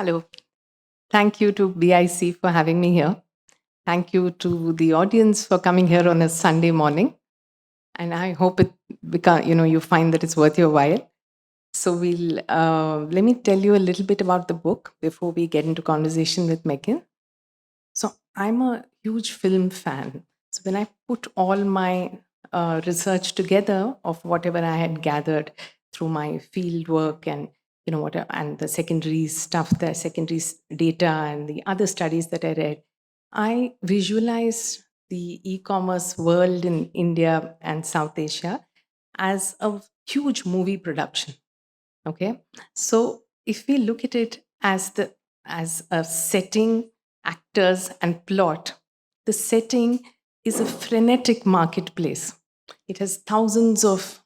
Hello. Thank you to BIC for having me here. Thank you to the audience for coming here on a Sunday morning. And I hope you find that it's worth your while. So let me tell you a little bit about the book before we get into conversation with Mekin. So I'm a huge film fan. So when I put all my research together of whatever I had gathered through my field work and whatever, and the secondary stuff, the data and the other studies that I read, I visualized the e-commerce world in India and South Asia as a huge movie production. Okay, so if we look at it as a setting, actors and plot, the setting is a frenetic marketplace. It has thousands of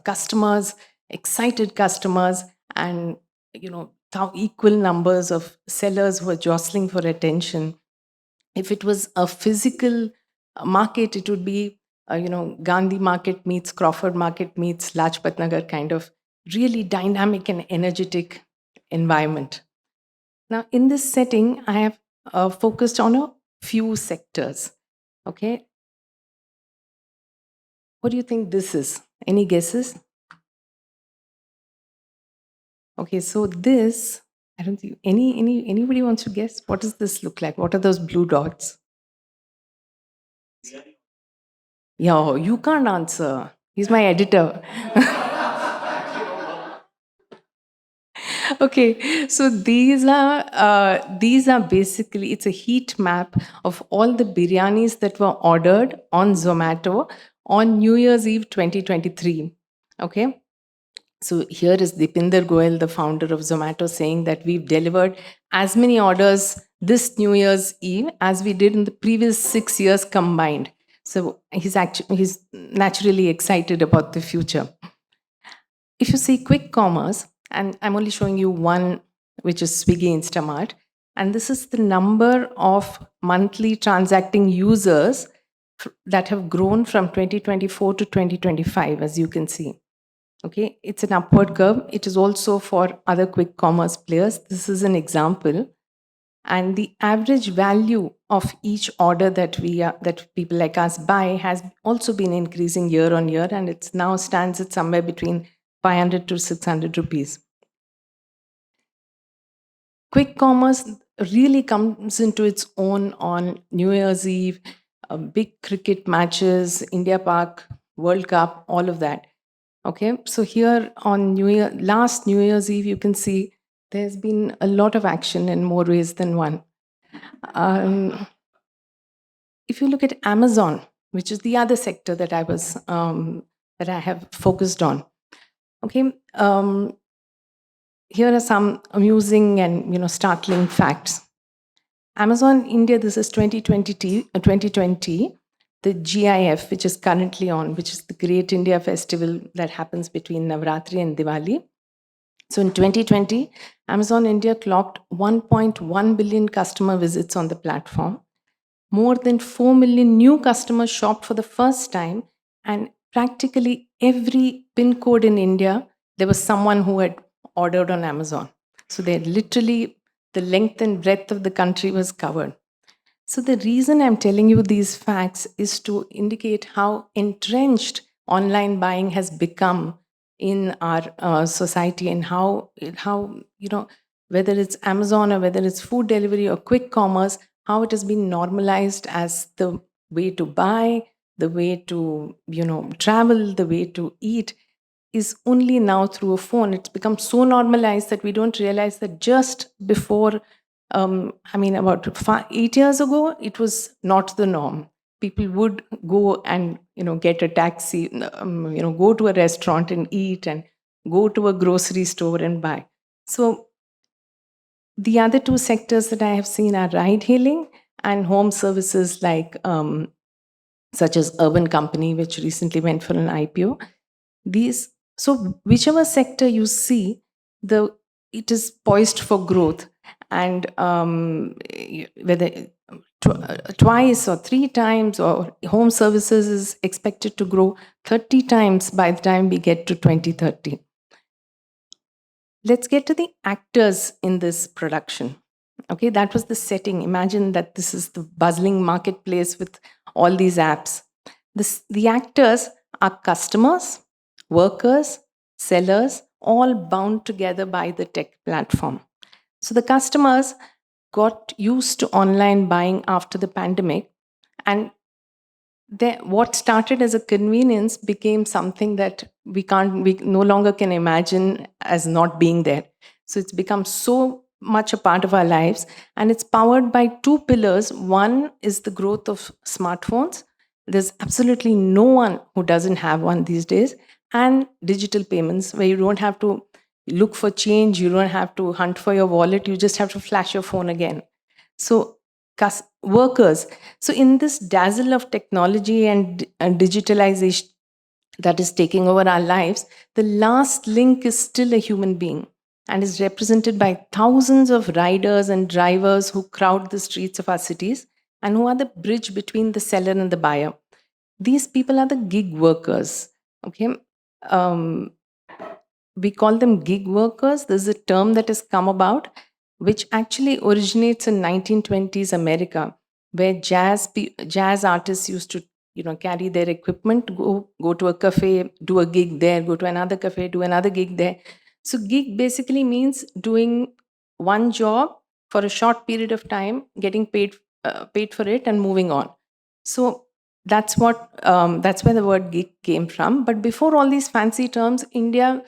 customers, excited customers, and equal numbers of sellers who are jostling for attention. If it was a physical market, it would be Gandhi Market meets Crawford Market meets Lajpat Nagar kind of really dynamic and energetic environment. Now, in this setting, I have focused on a few sectors. Okay, what do you think this is? Any guesses? Okay, so this, I don't think anybody wants to guess. What does this look like? What are those blue dots? Yo, you can't answer. He's my editor. Okay, so these are basically, it's a heat map of all the biryanis that were ordered on Zomato on New Year's Eve 2023. Okay, so here is Dipinder Goyal, the founder of Zomato, saying that we've delivered as many orders this New Year's Eve as we did in the previous 6 years combined. So he's naturally excited about the future. If you see quick commerce, and I'm only showing you one, which is Swiggy Instamart, and this is the number of monthly transacting users that have grown from 2024 to 2025, as you can see. Okay, it's an upward curve. It is also for other quick commerce players. This is an example. And the average value of each order that people like us buy has also been increasing year on year, and it now stands at somewhere between 500 to 600 rupees. Quick commerce really comes into its own on New Year's Eve, big cricket matches, India Park, World Cup, all of that. Okay, so here on last New Year's Eve, you can see there's been a lot of action in more ways than one. If you look at Amazon, which is the other sector that I have focused on. Okay, here are some amusing and startling facts. Amazon India, this is 2020, the GIF, which is currently on, which is the Great India Festival that happens between Navratri and Diwali. So in 2020, Amazon India clocked 1.1 billion customer visits on the platform. More than 4 million new customers shopped for the first time, and practically every pin code in India, there was someone who had ordered on Amazon. So they had literally, the length and breadth of the country was covered. So the reason I'm telling you these facts is to indicate how entrenched online buying has become in our society, and how whether it's Amazon or whether it's food delivery or quick commerce, how it has been normalized as the way to buy, the way to travel, the way to eat, is only now through a phone. It's become so normalized that we don't realize that just before, about 8 years ago, it was not the norm. People would go and get a taxi, go to a restaurant and eat, and go to a grocery store and buy. So the other two sectors that I have seen are ride hailing and home services, like such as Urban Company, which recently went for an IPO. So whichever sector you see, it is poised for growth, and whether twice or 3 times, or home services is expected to grow 30 times by the time we get to 2030. Let's get to the actors in this production. Okay, that was the setting. Imagine that this is the bustling marketplace with all these apps. The actors are customers, workers, sellers, all bound together by the tech platform. So the customers got used to online buying after the pandemic, and what started as a convenience became something that we no longer can imagine as not being there. So it's become so much a part of our lives, and it's powered by two pillars. One is the growth of smartphones. There's absolutely no one who doesn't have one these days. And digital payments, where you don't have to look for change, you don't have to hunt for your wallet, you just have to flash your phone again. So workers, so in this dazzle of technology and digitalization that is taking over our lives, the last link is still a human being, and is represented by thousands of riders and drivers who crowd the streets of our cities, and who are the bridge between the seller and the buyer. These people are the gig workers. Okay. um, we call them gig workers. There's a term that has come about, which actually originates in 1920s America, where jazz artists used to, carry their equipment, go to a cafe, do a gig there, go to another cafe, do another gig there. So gig basically means doing one job for a short period of time, getting paid for it, and moving on. So that's where the word gig came from. But before all these fancy terms, India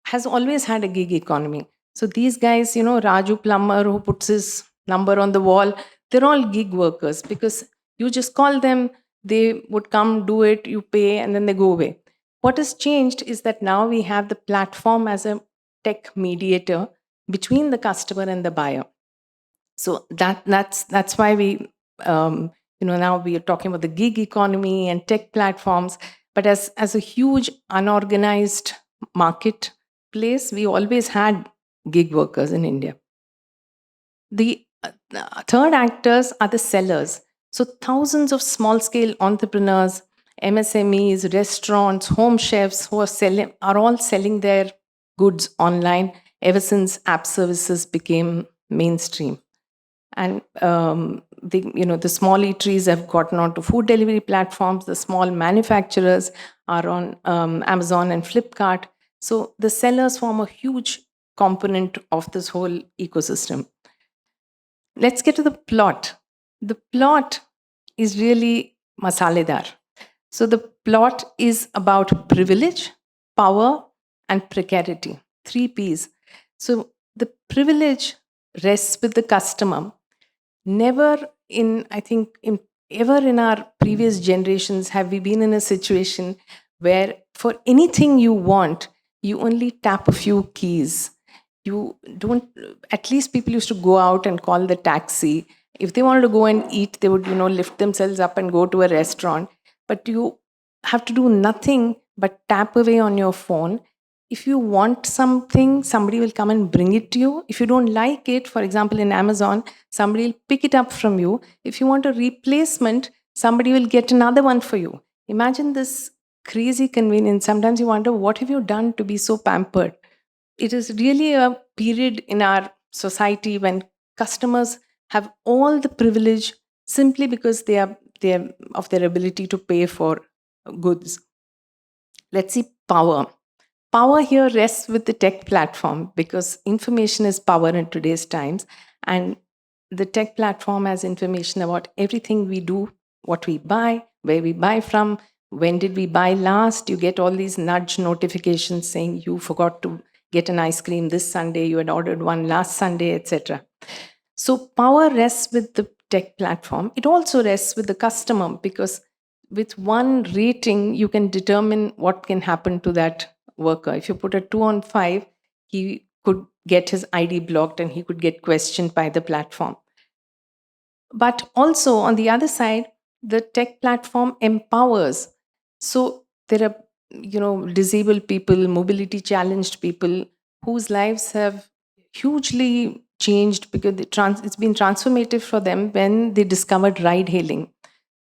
has always had a gig economy. So these guys, Raju plumber who puts his number on the wall, they're all gig workers, because you just call them, they would come, do it, you pay, and then they go away. What has changed is that now we have the platform as a tech mediator between the customer and the buyer. So that's why now we are talking about the gig economy and tech platforms. But as a huge unorganized marketplace, we always had gig workers in India. The third actors are the sellers. So thousands of small scale entrepreneurs, MSMEs, restaurants, home chefs who are all selling their goods online ever since app services became mainstream. And the small eateries have gotten onto food delivery platforms. The small manufacturers are on Amazon and Flipkart. So the sellers form a huge component of this whole ecosystem. Let's get to the plot. The plot is really masaledar. So the plot is about privilege, power, and precarity. 3 P's. So the privilege rests with the customer. Never in, I think, ever in our previous generations have we been in a situation where for anything you want, you only tap a few keys. You don't, at least people used to go out and call the taxi. If they wanted to go and eat, they would, lift themselves up and go to a restaurant. But you have to do nothing but tap away on your phone. If you want something, somebody will come and bring it to you. If you don't like it, for example, in Amazon, somebody will pick it up from you. If you want a replacement, somebody will get another one for you. Imagine this crazy convenience. Sometimes you wonder, what have you done to be so pampered? It is really a period in our society when customers have all the privilege simply because they are of their ability to pay for goods. Let's see power. Power here rests with the tech platform, because information is power in today's times. And the tech platform has information about everything we do, what we buy, where we buy from, when did we buy last. You get all these nudge notifications saying you forgot to get an ice cream this Sunday, you had ordered one last Sunday, etc. So power rests with the tech platform. It also rests with the customer, because with one rating, you can determine what can happen to that worker. If you put a 2 on 5, he could get his ID blocked and he could get questioned by the platform. But also on the other side, the tech platform empowers. So there are, disabled people, mobility challenged people whose lives have hugely changed, because it's been transformative for them when they discovered ride hailing.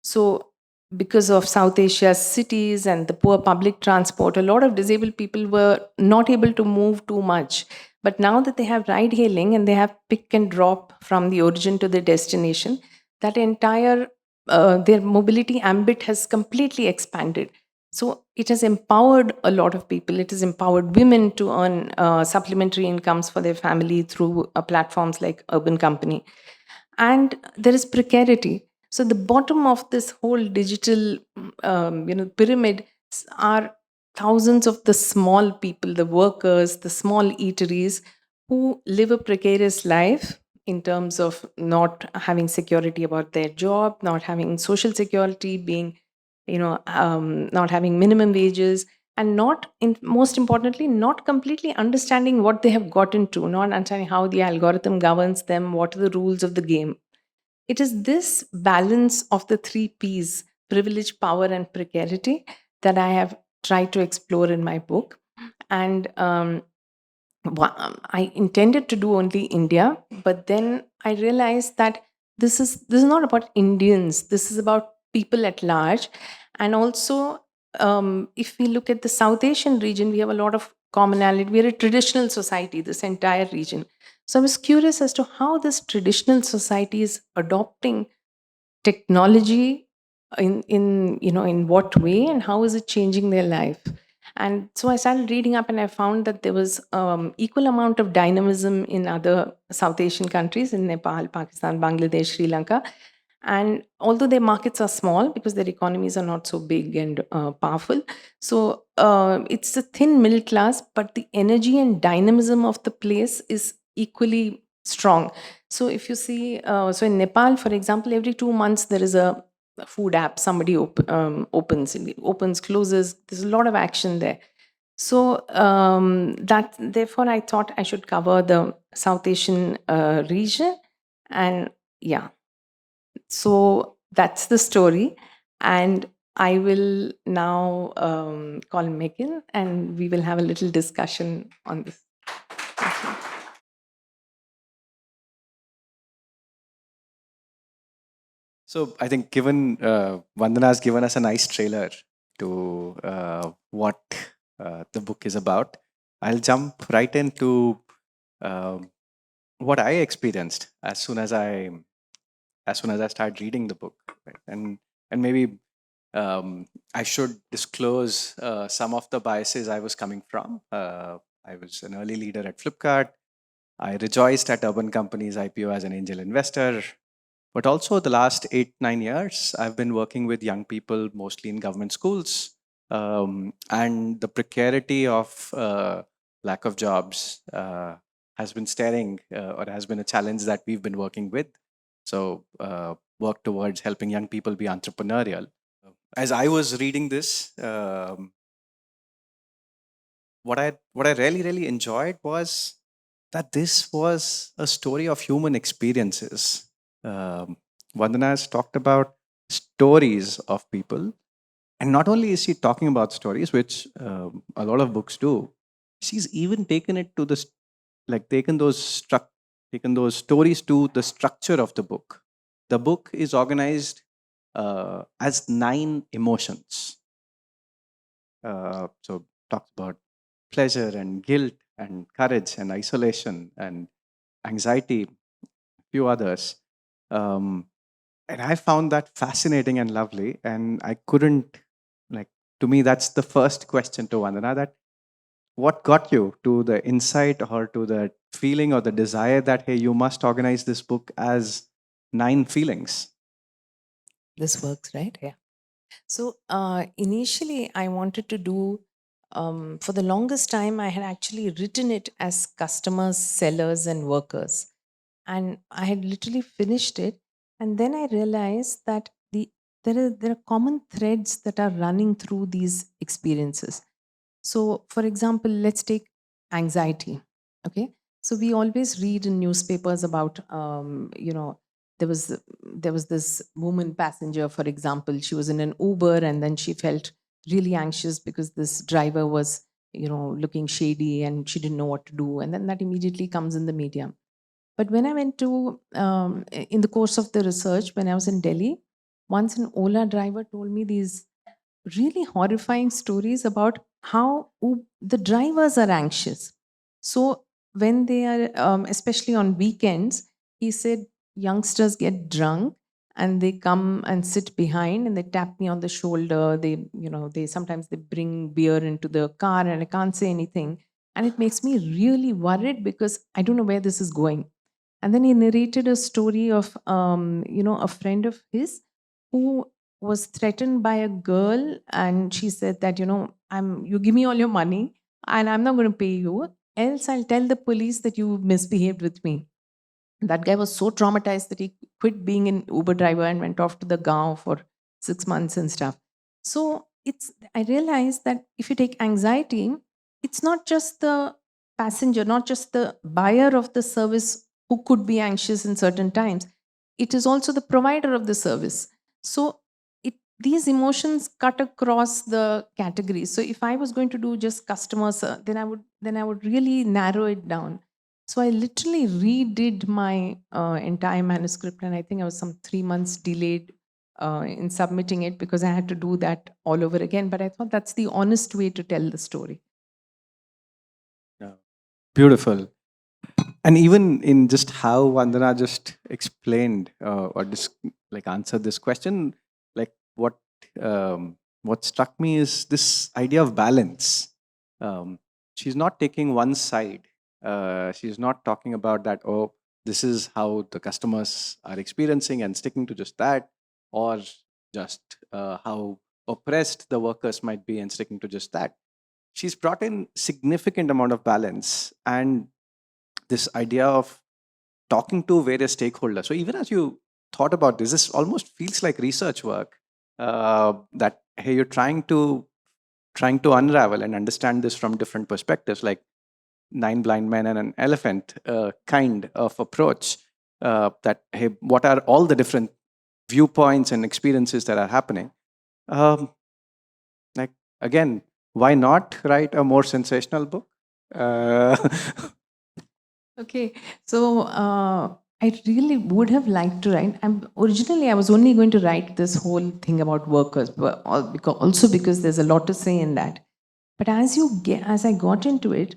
So because of South Asia's cities and the poor public transport, a lot of disabled people were not able to move too much. But now that they have ride hailing and they have pick and drop from the origin to the destination, that entire their mobility ambit has completely expanded. So it has empowered a lot of people. It has empowered women to earn supplementary incomes for their family through platforms like Urban Company. And there is precarity. So the bottom of this whole digital, pyramid are thousands of the small people, the workers, the small eateries who live a precarious life in terms of not having security about their job, not having social security, being, not having minimum wages, and most importantly, not completely understanding what they have got into, not understanding how the algorithm governs them, what are the rules of the game. It is this balance of the three P's, privilege, power, and precarity, that I have tried to explore in my book. And I intended to do only India, but then I realized that this is not about Indians. This is about people at large, and also if we look at the South Asian region, we have a lot of commonality. We are a traditional society. This entire region. So I was curious as to how this traditional society is adopting technology, in what way, and how is it changing their life. And so I started reading up, and I found that there was equal amount of dynamism in other South Asian countries, in Nepal, Pakistan, Bangladesh, Sri Lanka. And although their markets are small because their economies are not so big and powerful, so it's a thin middle class, but the energy and dynamism of the place is equally strong. So if you see, so in Nepal, for example, every 2 months there is a food app. Somebody opens, closes. There's a lot of action there. So that therefore I thought I should cover the South Asian region, and yeah, so that's the story. And I will now call Mekin, and we will have a little discussion on this. Thank you. So I think given Vandana has given us a nice trailer to what the book is about, I'll jump right into um what I experienced as soon as I started reading the book, right? And maybe I should disclose some of the biases I was coming from. I was an early leader at Flipkart. I rejoiced at Urban Company's IPO as an angel investor. But also, the last 8, 9 years, I've been working with young people, mostly in government schools. And the precarity of lack of jobs has been staring or has been a challenge that we've been working with. So, work towards helping young people be entrepreneurial. As I was reading this, what I really enjoyed was that this was a story of human experiences. Um, Vandana has talked about stories of people, and not only is she talking about stories, which a lot of books do, she's even taken it to like taken those stories to the structure of the book. The book is organized as 9 emotions. So talks about pleasure and guilt and courage and isolation and anxiety, a few others. Um, and I found that fascinating and lovely. And I couldn't, like, to me, that's the first question to Vandana, that what got you to the insight or to the feeling or the desire that, hey, you must organize this book as 9 feelings? This works, right? Yeah. So initially, I wanted to do, for the longest time, I had actually written it as customers, sellers, and workers. And I had literally finished it. And then I realized that there are common threads that are running through these experiences. So, for example, let's take anxiety. Okay, so we always read in newspapers about, there was there was this woman passenger, for example. She was in an Uber, and then she felt really anxious because this driver was, looking shady, and she didn't know what to do. And then that immediately comes in the media. But when I went to, in the course of the research, when I was in Delhi, once an Ola driver told me these really horrifying stories about how the drivers are anxious. So when they are, especially on weekends, he said youngsters get drunk and they come and sit behind and they tap me on the shoulder. They, they sometimes they bring beer into the car and I can't say anything. And it makes me really worried because I don't know where this is going. And then he narrated a story of, a friend of his who was threatened by a girl, and she said that, you give me all your money, and I'm not going to pay you, else I'll tell the police that you misbehaved with me. That guy was so traumatized that he quit being an Uber driver and went off to the Gaon for 6 months and stuff. So I realized that if you take anxiety, it's not just the passenger, not just the buyer of the service who could be anxious in certain times. It is also the provider of the service. So these emotions cut across the categories. So if I was going to do just customers, then I would really narrow it down. So I literally redid my entire manuscript, and I think I was some 3 months delayed in submitting it because I had to do that all over again. But I thought that's the honest way to tell the story. Yeah. Beautiful. And even in just how Vandana just explained or like answered this question, like what struck me is this idea of balance. Um, she's not taking one side. She's not talking about that. Oh, this is how the customers are experiencing and sticking to just that, or just how oppressed the workers might be and sticking to just that. She's brought in significant amount of balance and this idea of talking to various stakeholders. So even as you thought about this, this almost feels like research work that hey, you're trying to unravel and understand this from different perspectives, like nine blind men and an elephant kind of approach. That hey, what are all the different viewpoints and experiences that are happening? Um, like again, why not write a more sensational book? Uh, Okay, so I really would have liked to write. Originally, I was only going to write this whole thing about workers, but also because there's a lot to say in that. But as I got into it,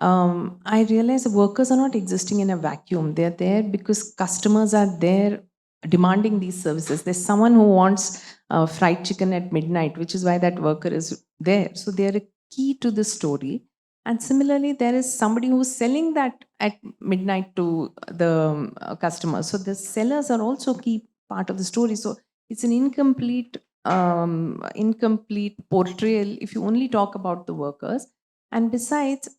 I realized the workers are not existing in a vacuum. They're there because customers are there demanding these services. There's someone who wants fried chicken at midnight, which is why that worker is there. So they're a key to the story. And similarly, there is somebody who's selling that at midnight to the customers. So the sellers are also key part of the story. So it's an incomplete portrayal if you only talk about the workers. And besides,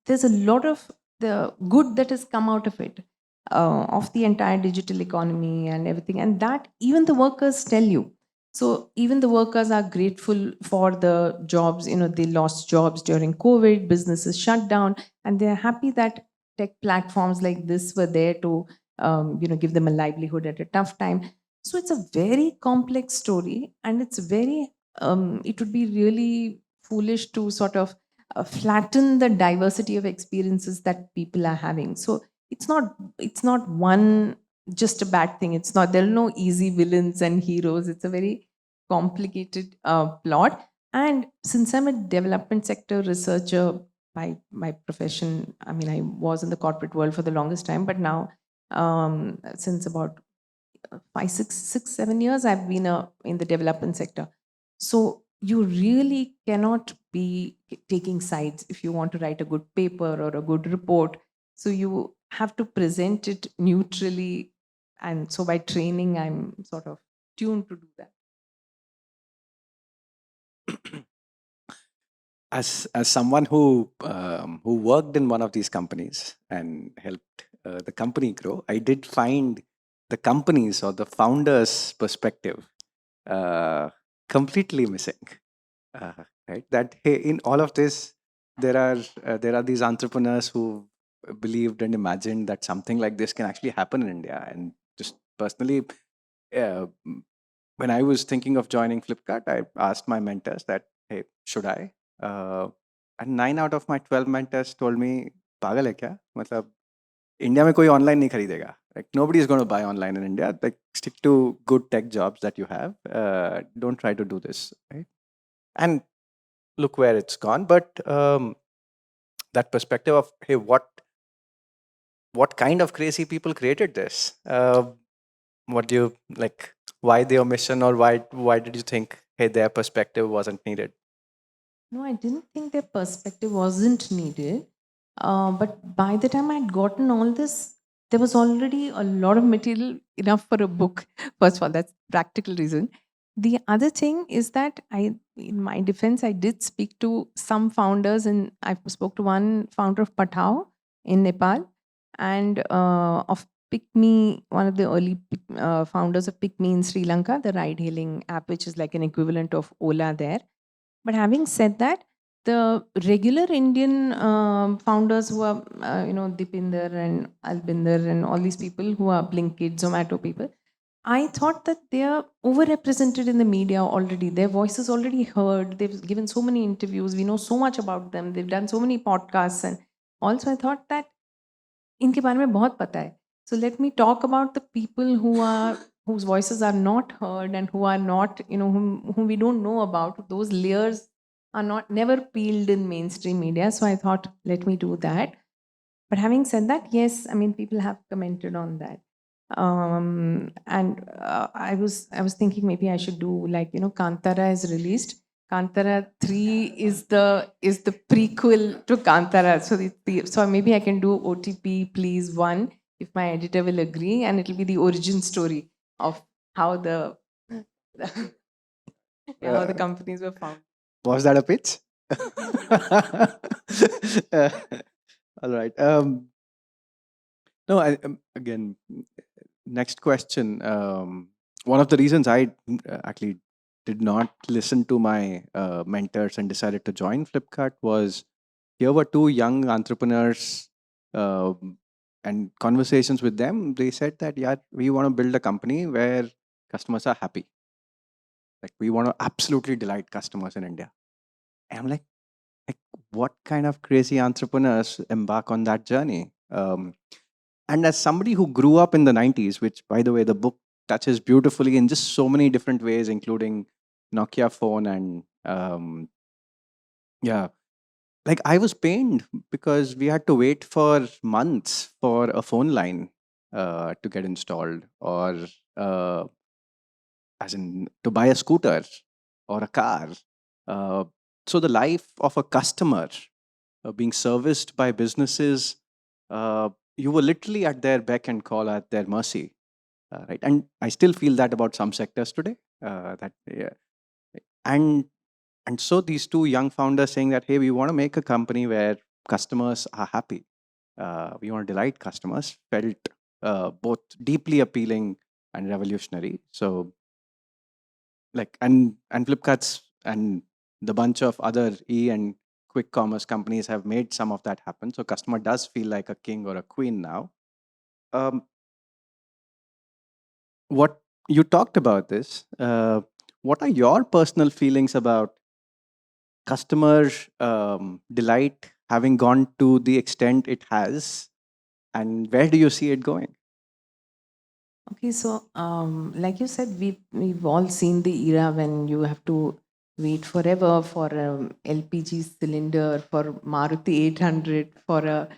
there's a lot of the good that has come out of it, of the entire digital economy and everything, and that even the workers tell you. So even the workers are grateful for the jobs. They lost jobs during COVID, businesses shut down, and they're happy that tech platforms like this were there to give them a livelihood at a tough time. So it's a very complex story, and it would be really foolish to sort of flatten the diversity of experiences that people are having. So it's not one just a bad thing. It's not, there are no easy villains and heroes. It's a very complicated plot. And since I'm a development sector researcher by profession, I mean, I was in the corporate world for the longest time, but now since about 7 years, I've been in the development sector. So you really cannot be taking sides if you want to write a good paper or a good report. So you have to present it neutrally. And so by training, I'm sort of tuned to do that. as someone who worked in one of these companies and helped the company grow, I did find the companies or the founders' perspective uh, completely missing. Uh, right? That hey, in all of this, there are these entrepreneurs who believed and imagined that something like this can actually happen in India. And just personally, uh, when I was thinking of joining Flipkart, I asked my mentors that, hey, should I? Uh, and 9 out of my 12 mentors told me, पागल है क्या? मतलब India में कोई online नहीं खरीदेगा. Like nobody is going to buy online in India. Like stick to good tech jobs that you have. Don't try to do this, right? And look where it's gone. But that perspective of hey, what what kind of crazy people created this? What do you like? Why their mission, or why did you think, hey, their perspective wasn't needed? No, I didn't think their perspective wasn't needed. But by the time I'd gotten all this, there was already a lot of material enough for a book. First of all, that's practical reason. The other thing is that in my defense, I did speak to some founders, and I spoke to one founder of Pathao in Nepal, and of PickMe, one of the early founders of PickMe in Sri Lanka, the ride-hailing app, which is like an equivalent of Ola there. But having said that, the regular Indian founders who are, Dipinder and Albinder and all these people who are Blinkit, Zomato people, I thought that they are overrepresented in the media already. Their voice is already heard. They've given so many interviews. We know so much about them. They've done so many podcasts. And also, I thought that इनके बारे में बहुत पता है. So let me talk about the people whose voices are not heard and who are not, whom we don't know about. Those layers are not never peeled in mainstream media. So I thought, let me do that. But having said that, yes, I mean, people have commented on that. And I was thinking maybe I should do, like, Kantara is released. Kantara 3 is the prequel to Kantara. So maybe I can do OTP Please 1 if my editor will agree, and it'll be the origin story of how the how the companies were found. Was that a pitch? Uh, all right. No, again, next question. One of the reasons I actually did not listen to my mentors and decided to join Flipkart was, here were two young entrepreneurs, and conversations with them. They said that, yeah, we want to build a company where customers are happy. Like, we want to absolutely delight customers in India. And I'm like, what kind of crazy entrepreneurs embark on that journey? And as somebody who grew up in the 90s, which, by the way, the book touches beautifully in just so many different ways, including Nokia phone and yeah, like, I was pained because we had to wait for months for a phone line to get installed, or as in to buy a scooter or a car. Uh, so the life of a customer being serviced by businesses, you were literally at their beck and call, at their mercy, right? And I still feel that about some sectors today. That yeah. and and so these two young founders saying that, hey, we want to make a company where customers are happy. We want to delight customers, felt both deeply appealing and revolutionary. So, like, and Flipkart's and the bunch of other and quick commerce companies have made some of that happen. So customer does feel like a king or a queen now. Um, what you talked about this, what are your personal feelings about customer delight having gone to the extent it has, and where do you see it going? Okay, so like you said, we've all seen the era when you have to wait forever for LPG cylinder, for Maruti 800, for a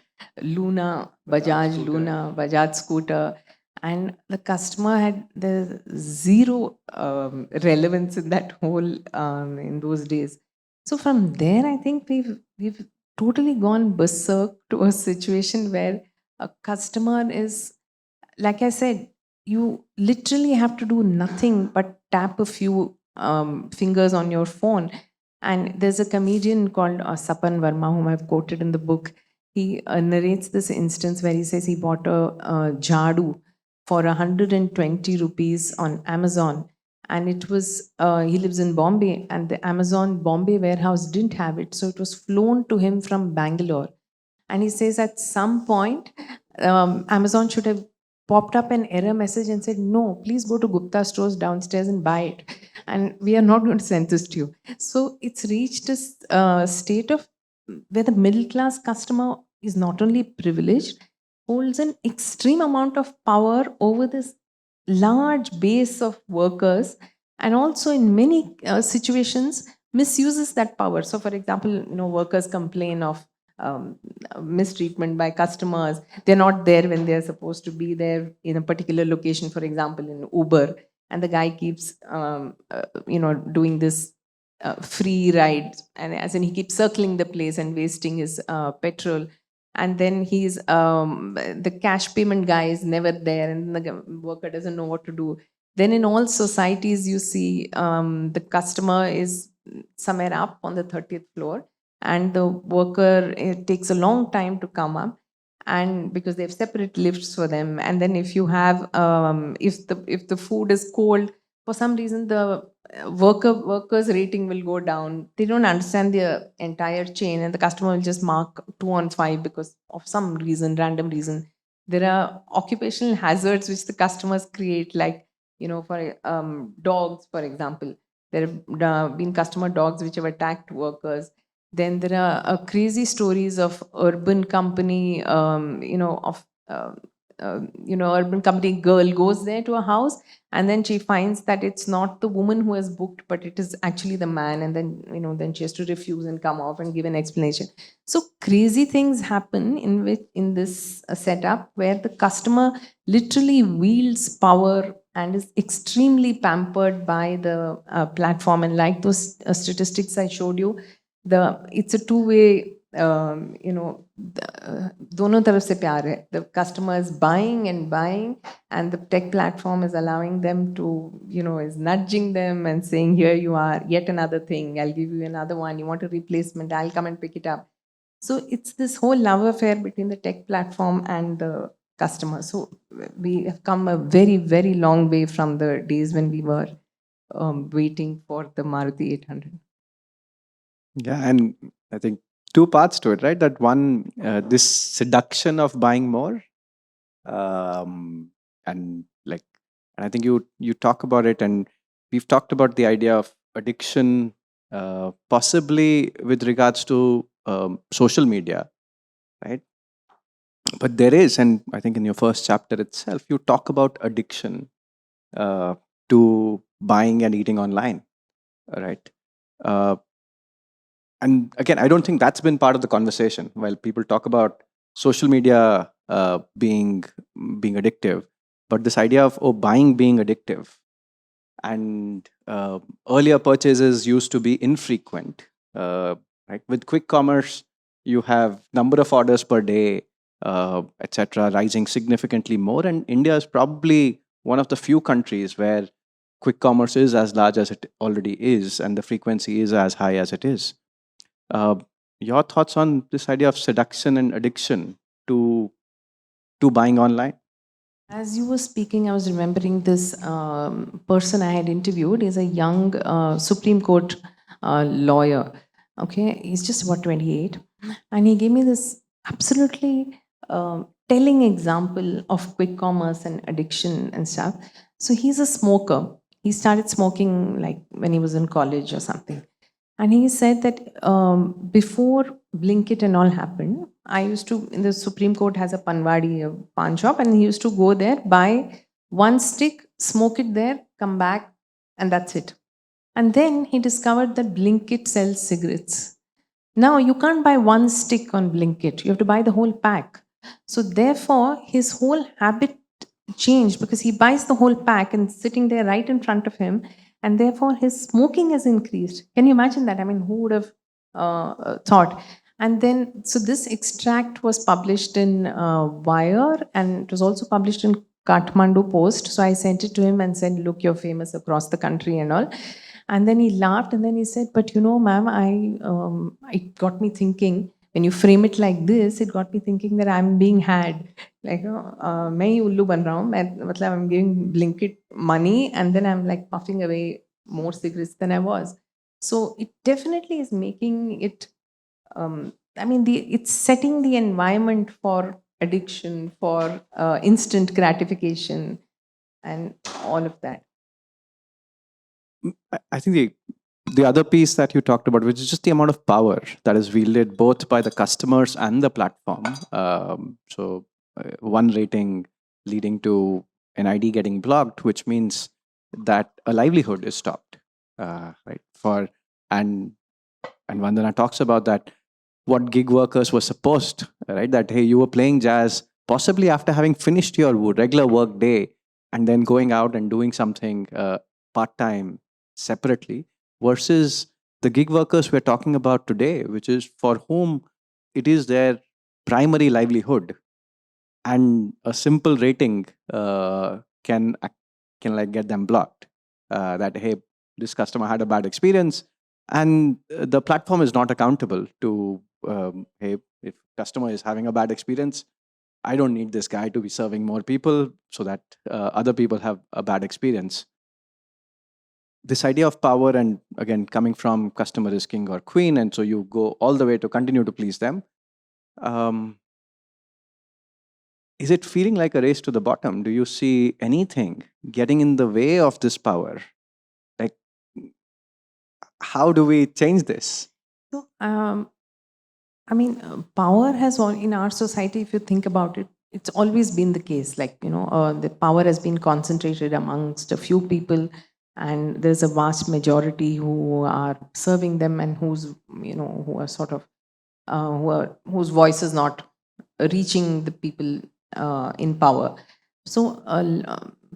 Luna, Bajaj Scooter. Luna, Bajaj scooter, and the customer had the zero relevance in that whole in those days. So from there, I think we've totally gone berserk to a situation where a customer is, like I said, you literally have to do nothing but tap a few fingers on your phone. And there's a comedian called Sapan Verma, whom I've quoted in the book. He narrates this instance where he says he bought a jadu for 120 rupees on Amazon. And it was, he lives in Bombay, and the Amazon Bombay warehouse didn't have it. So it was flown to him from Bangalore. And he says at some point, Amazon should have popped up an error message and said, no, please go to Gupta stores downstairs and buy it. And we are not going to send this to you. So it's reached a state of where the middle class customer is not only privileged, holds an extreme amount of power over this large base of workers, and also in many situations misuses that power. So, for example, workers complain of um, mistreatment by customers. They're not there when they're supposed to be there in a particular location, for example, in Uber, and the guy keeps, doing this free ride, and as in he keeps circling the place and wasting his petrol. And then the cash payment guy is never there, and the worker doesn't know what to do. Then in all societies, you see the customer is somewhere up on the 30th floor, and the worker, it takes a long time to come up, and because they have separate lifts for them. And then if you have if the food is cold, for some reason the workers rating will go down. They don't understand the entire chain, and the customer will just mark 2 on 5 because of some reason, random reason. There are occupational hazards which the customers create, like, for dogs, for example. There have been customer dogs which have attacked workers. Then there are crazy stories of urban company, urban company girl goes there to a house, and then she finds that it's not the woman who has booked, but it is actually the man. And then, then she has to refuse and come off and give an explanation. So crazy things happen in this setup where the customer literally wields power and is extremely pampered by the platform. And like those statistics I showed you, it's a two-way, दोनों तरफ से प्यार है. The customer is buying and buying, and the tech platform is allowing them to, is nudging them and saying, here you are, yet another thing, I'll give you another one, you want a replacement, I'll come and pick it up. So it's this whole love affair between the tech platform and the customer. So we have come a very, very long way from the days when we were waiting for the Maruti 800. Yeah, and I think two parts to it, right? That one, this seduction of buying more, and like, and I think you talk about it, and we've talked about the idea of addiction, possibly with regards to social media, right? But there is, and I think in your first chapter itself, you talk about addiction to buying and eating online, right? Uh, and again, I don't think that's been part of the conversation. While people talk about social media being addictive, but this idea of buying being addictive, and earlier purchases used to be infrequent, right? With quick commerce, you have number of orders per day, etc., rising significantly more, and India is probably one of the few countries where quick commerce is as large as it already is, and the frequency is as high as it is. uh, your thoughts on this idea of seduction and addiction to buying online? As you were speaking, I was remembering this person I had interviewed. Is a young Supreme Court lawyer. Okay, he's just about 28, and he gave me this absolutely telling example of quick commerce and addiction and stuff. So he's a smoker. He started smoking like when he was in college or something. And he said that before Blinkit and all happened, I used to, in the Supreme Court has a Panwadi, a pawn shop, and he used to go there, buy one stick, smoke it there, come back, and that's it. And then he discovered that Blinkit sells cigarettes. Now you can't buy one stick on Blinkit, you have to buy the whole pack. So therefore, his whole habit changed because he buys the whole pack and sitting there right in front of him, and therefore his smoking has increased. Can you imagine that? I mean, who would have thought? And then, so this extract was published in Wire, and it was also published in Kathmandu Post. So I sent it to him and said, look, you're famous across the country and all. And then he laughed, and then he said, but ma'am, it got me thinking, when you frame it like this, it got me thinking that I'm being had. Like, मैं ही उल्लू बन रहा हूँ. मतलब I'm giving Blinkit money, and then I'm like puffing away more cigarettes than I was. So it definitely is making it, it's setting the environment for addiction, for instant gratification, and all of that. I think the other piece that you talked about, which is just the amount of power that is wielded both by the customers and the platform. So one rating leading to an ID getting blocked, which means that a livelihood is stopped, right? And Vandana talks about that. what gig workers were supposed, right? That, hey, you were playing jazz possibly after having finished your regular work day and then going out and doing something part-time separately, versus the gig workers we're talking about today, which is for whom it is their primary livelihood, and a simple rating can like get them blocked. That, hey, this customer had a bad experience, and the platform is not accountable to, hey, if customer is having a bad experience, I don't need this guy to be serving more people so that other people have a bad experience. This idea of power, and again, coming from customer is king or queen, and so you go all the way to continue to please them. Is it feeling like a race to the bottom? Do you see anything getting in the way of this power? Like, how do we change this? So, I mean, power has all in our society, if you think about it, it's always been the case. Like, the power has been concentrated amongst a few people, and there's a vast majority who are serving them and who are sort of, whose voice is not reaching the people in power. So,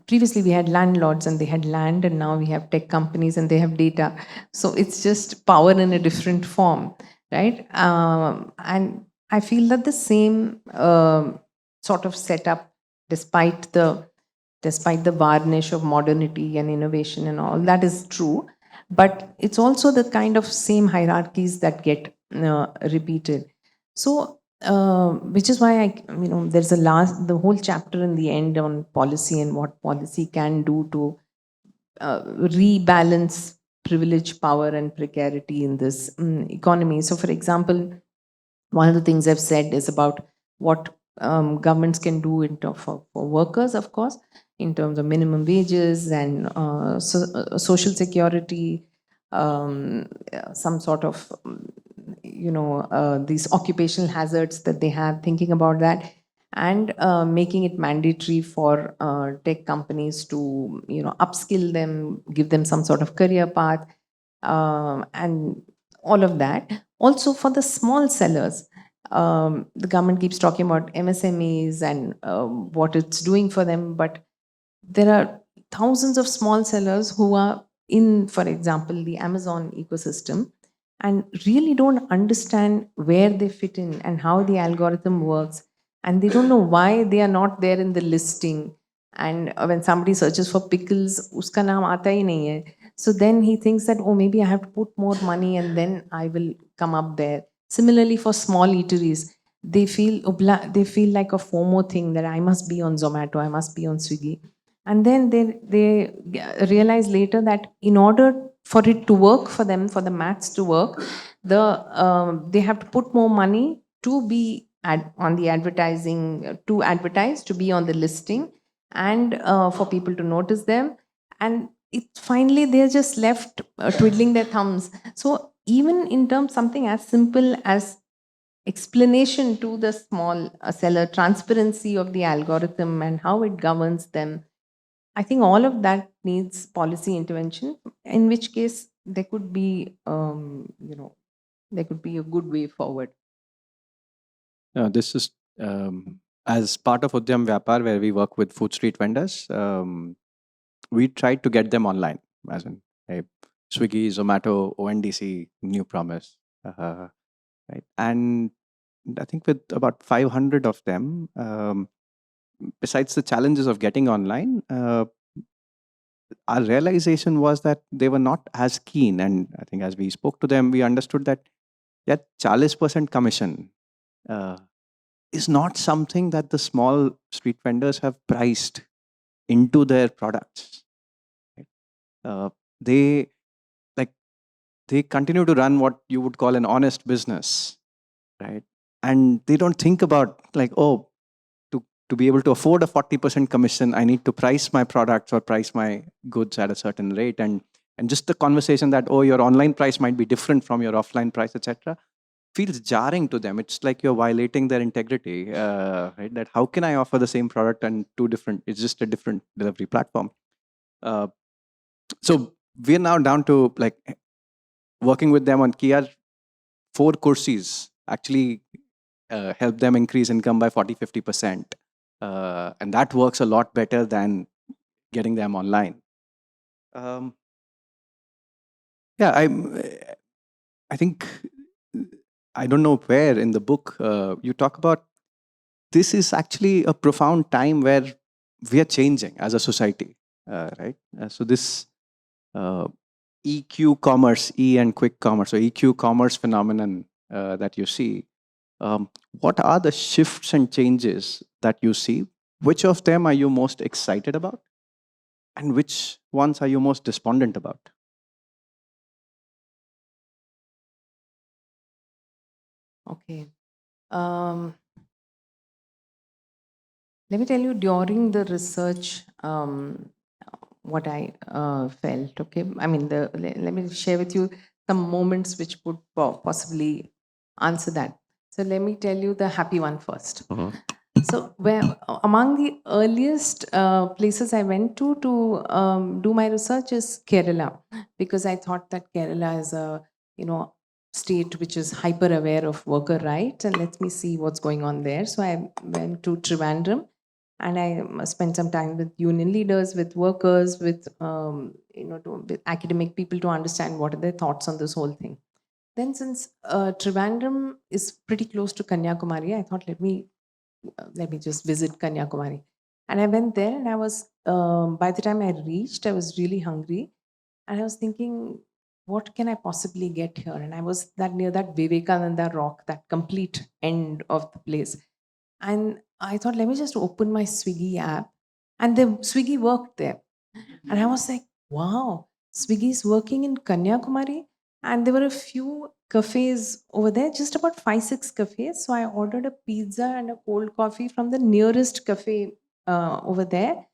previously we had landlords and they had land, and now we have tech companies and they have data. So it's just power in a different form, right? And I feel that the same sort of setup, despite the varnish of modernity and innovation and all that, is true, but it's also the kind of same hierarchies that get repeated. So which is why there's the whole chapter in the end on policy and what policy can do to rebalance privilege, power, and precarity in this economy. So, for example, one of the things I've said is about what governments can do for workers, of course, in terms of minimum wages and social security, some sort of, these occupational hazards that they have, thinking about that, and making it mandatory for tech companies to, upskill them, give them some sort of career path, and all of that. Also, for the small sellers, the government keeps talking about MSMEs and what it's doing for them, but there are thousands of small sellers who are in, for example, the Amazon ecosystem, and really don't understand where they fit in and how the algorithm works, and they don't know why they are not there in the listing. And when somebody searches for pickles, uska naam aata hi nahi hai. So then he thinks that, oh, maybe I have to put more money and then I will come up there. Similarly, for small eateries, they feel like a FOMO thing, that I must be on Zomato, I must be on Swiggy. And then they realize later that in order for it to work for them, for the maths to work, they have to put more money to be on the advertising, to advertise, to be on the listing, and for people to notice them. And it finally they're just left twiddling their thumbs. So even in terms something as simple as explanation to the small seller, transparency of the algorithm and how it governs them, I think all of that needs policy intervention, in which case there could be, there could be a good way forward. This is as part of Udhyam Vyapar, where we work with food street vendors. We tried to get them online, as in, hey, Swiggy, Zomato, ONDC, new promise, right? And I think with about 500 of them, besides the challenges of getting online, our realization was that they were not as keen. And I think as we spoke to them, we understood that, yeah, 40% commission is not something that the small street vendors have priced into their products. Right? They like they continue to run what you would call an honest business, right? And they don't think about like, oh, to be able to afford a 40% commission, I need to price my products or price my goods at a certain rate. And just the conversation that, oh, your online price might be different from your offline price, etc., feels jarring to them. It's like you're violating their integrity, right? That how can I offer the same product and two different? It's just a different delivery platform. So we're now down to like working with them on Kia 4 courses actually help them increase income by 40-50%. And that works a lot better than getting them online. Um, yeah, I think, I don't know where in the book you talk about, this is actually a profound time where we are changing as a society, right? So this EQ commerce, E and quick commerce, or EQ commerce phenomenon that you see, what are the shifts and changes that you see? Which of them are you most excited about? And which ones are you most despondent about? Okay. Let me tell you, during the research, what I felt. Okay, I mean, let me share with you some moments which would possibly answer that. So let me tell you the happy one first. So, where among the earliest places I went to do my research is Kerala, because I thought that Kerala is a state which is hyper aware of worker rights, and let me see what's going on there. So I went to Trivandrum, and I spent some time with union leaders, with workers, with with academic people to understand what are their thoughts on this whole thing. Then, since Trivandrum is pretty close to Kanyakumari, I thought let me just visit Kanyakumari. And I went there, and I was, by the time I reached, I was really hungry. And I was thinking, what can I possibly get here? And I was that near that Vivekananda rock, that complete end of the place. And I thought, let me just open my Swiggy app. And the Swiggy worked there. And I was like, wow, Swiggy is working in Kanyakumari. And there were a few cafes over there, just about 5-6 cafes. So I ordered a pizza and a cold coffee from the nearest cafe over there.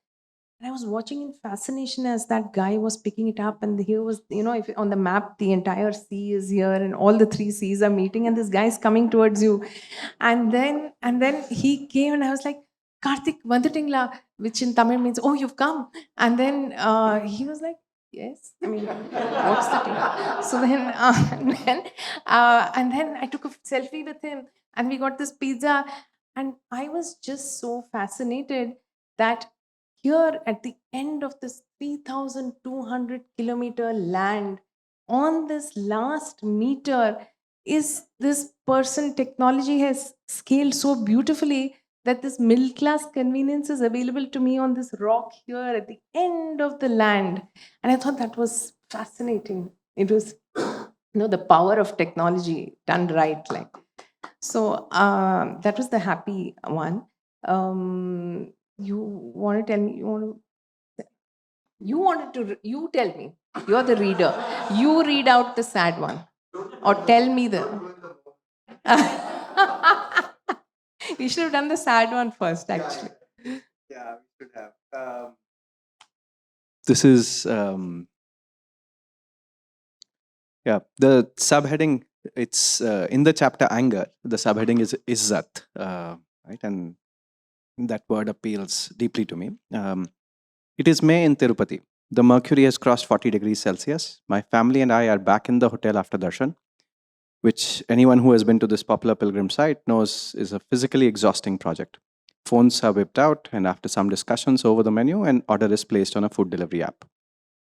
And I was watching in fascination as that guy was picking it up. And here was, if on the map, the entire sea is here and all the three seas are meeting, and this guy is coming towards you. And then he came, and I was like, Karthik, Vandutingla, which in Tamil means, oh, you've come. And then he was like, yes. I mean, what's the thing? So then, and then I took a selfie with him, and we got this pizza. And I was just so fascinated that here at the end of this 3,200-kilometer land, on this last meter, is this person. Technology has scaled so beautifully that this middle class convenience is available to me on this rock here at the end of the land. And I thought that was fascinating. It was, the power of technology done right. So that was the happy one. You want to tell me? You tell me. You're the reader. You read out the sad one, or tell me the. You should have done the sad one first, actually. Yeah, we should have. This is, the subheading, it's in the chapter Anger, the subheading is Izzat, right? And that word appeals deeply to me. It is May in Tirupati. The mercury has crossed 40 degrees Celsius. My family and I are back in the hotel after darshan, which anyone who has been to this popular pilgrim site knows is a physically exhausting project. Phones are whipped out, and after some discussions over the menu, an order is placed on a food delivery app.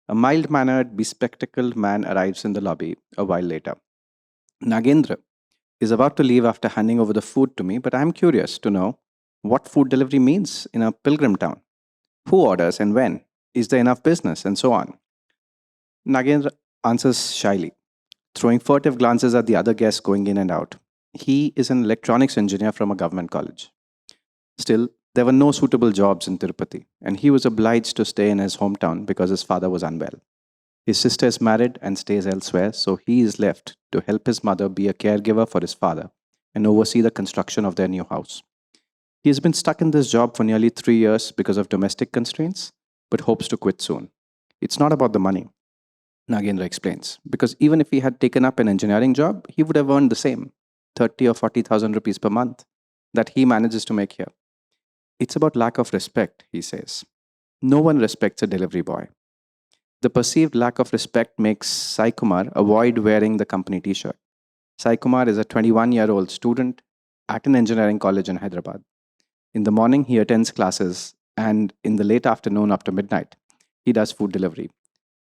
A mild mannered, bespectacled man arrives in the lobby a while later. Nagendra is about to leave after handing over the food to me, but I'm curious to know what food delivery means in a pilgrim town. Who orders and when? Is there enough business? And so on. Nagendra answers shyly, throwing furtive glances at the other guests going in and out. He is an electronics engineer from a government college. Still, there were no suitable jobs in Tirupati, and he was obliged to stay in his hometown because his father was unwell. His sister is married and stays elsewhere, so he is left to help his mother be a caregiver for his father and oversee the construction of their new house. He has been stuck in this job for nearly 3 years because of domestic constraints, but hopes to quit soon. It's not about the money, Nagendra explains, because even if he had taken up an engineering job, he would have earned the same 30 or 40,000 rupees per month that he manages to make here. It's about lack of respect, he says. No one respects a delivery boy. The perceived lack of respect makes Sai Kumar avoid wearing the company t shirt. Sai Kumar is a 21-year-old student at an engineering college in Hyderabad. In the morning, he attends classes, and in the late afternoon after midnight, he does food delivery.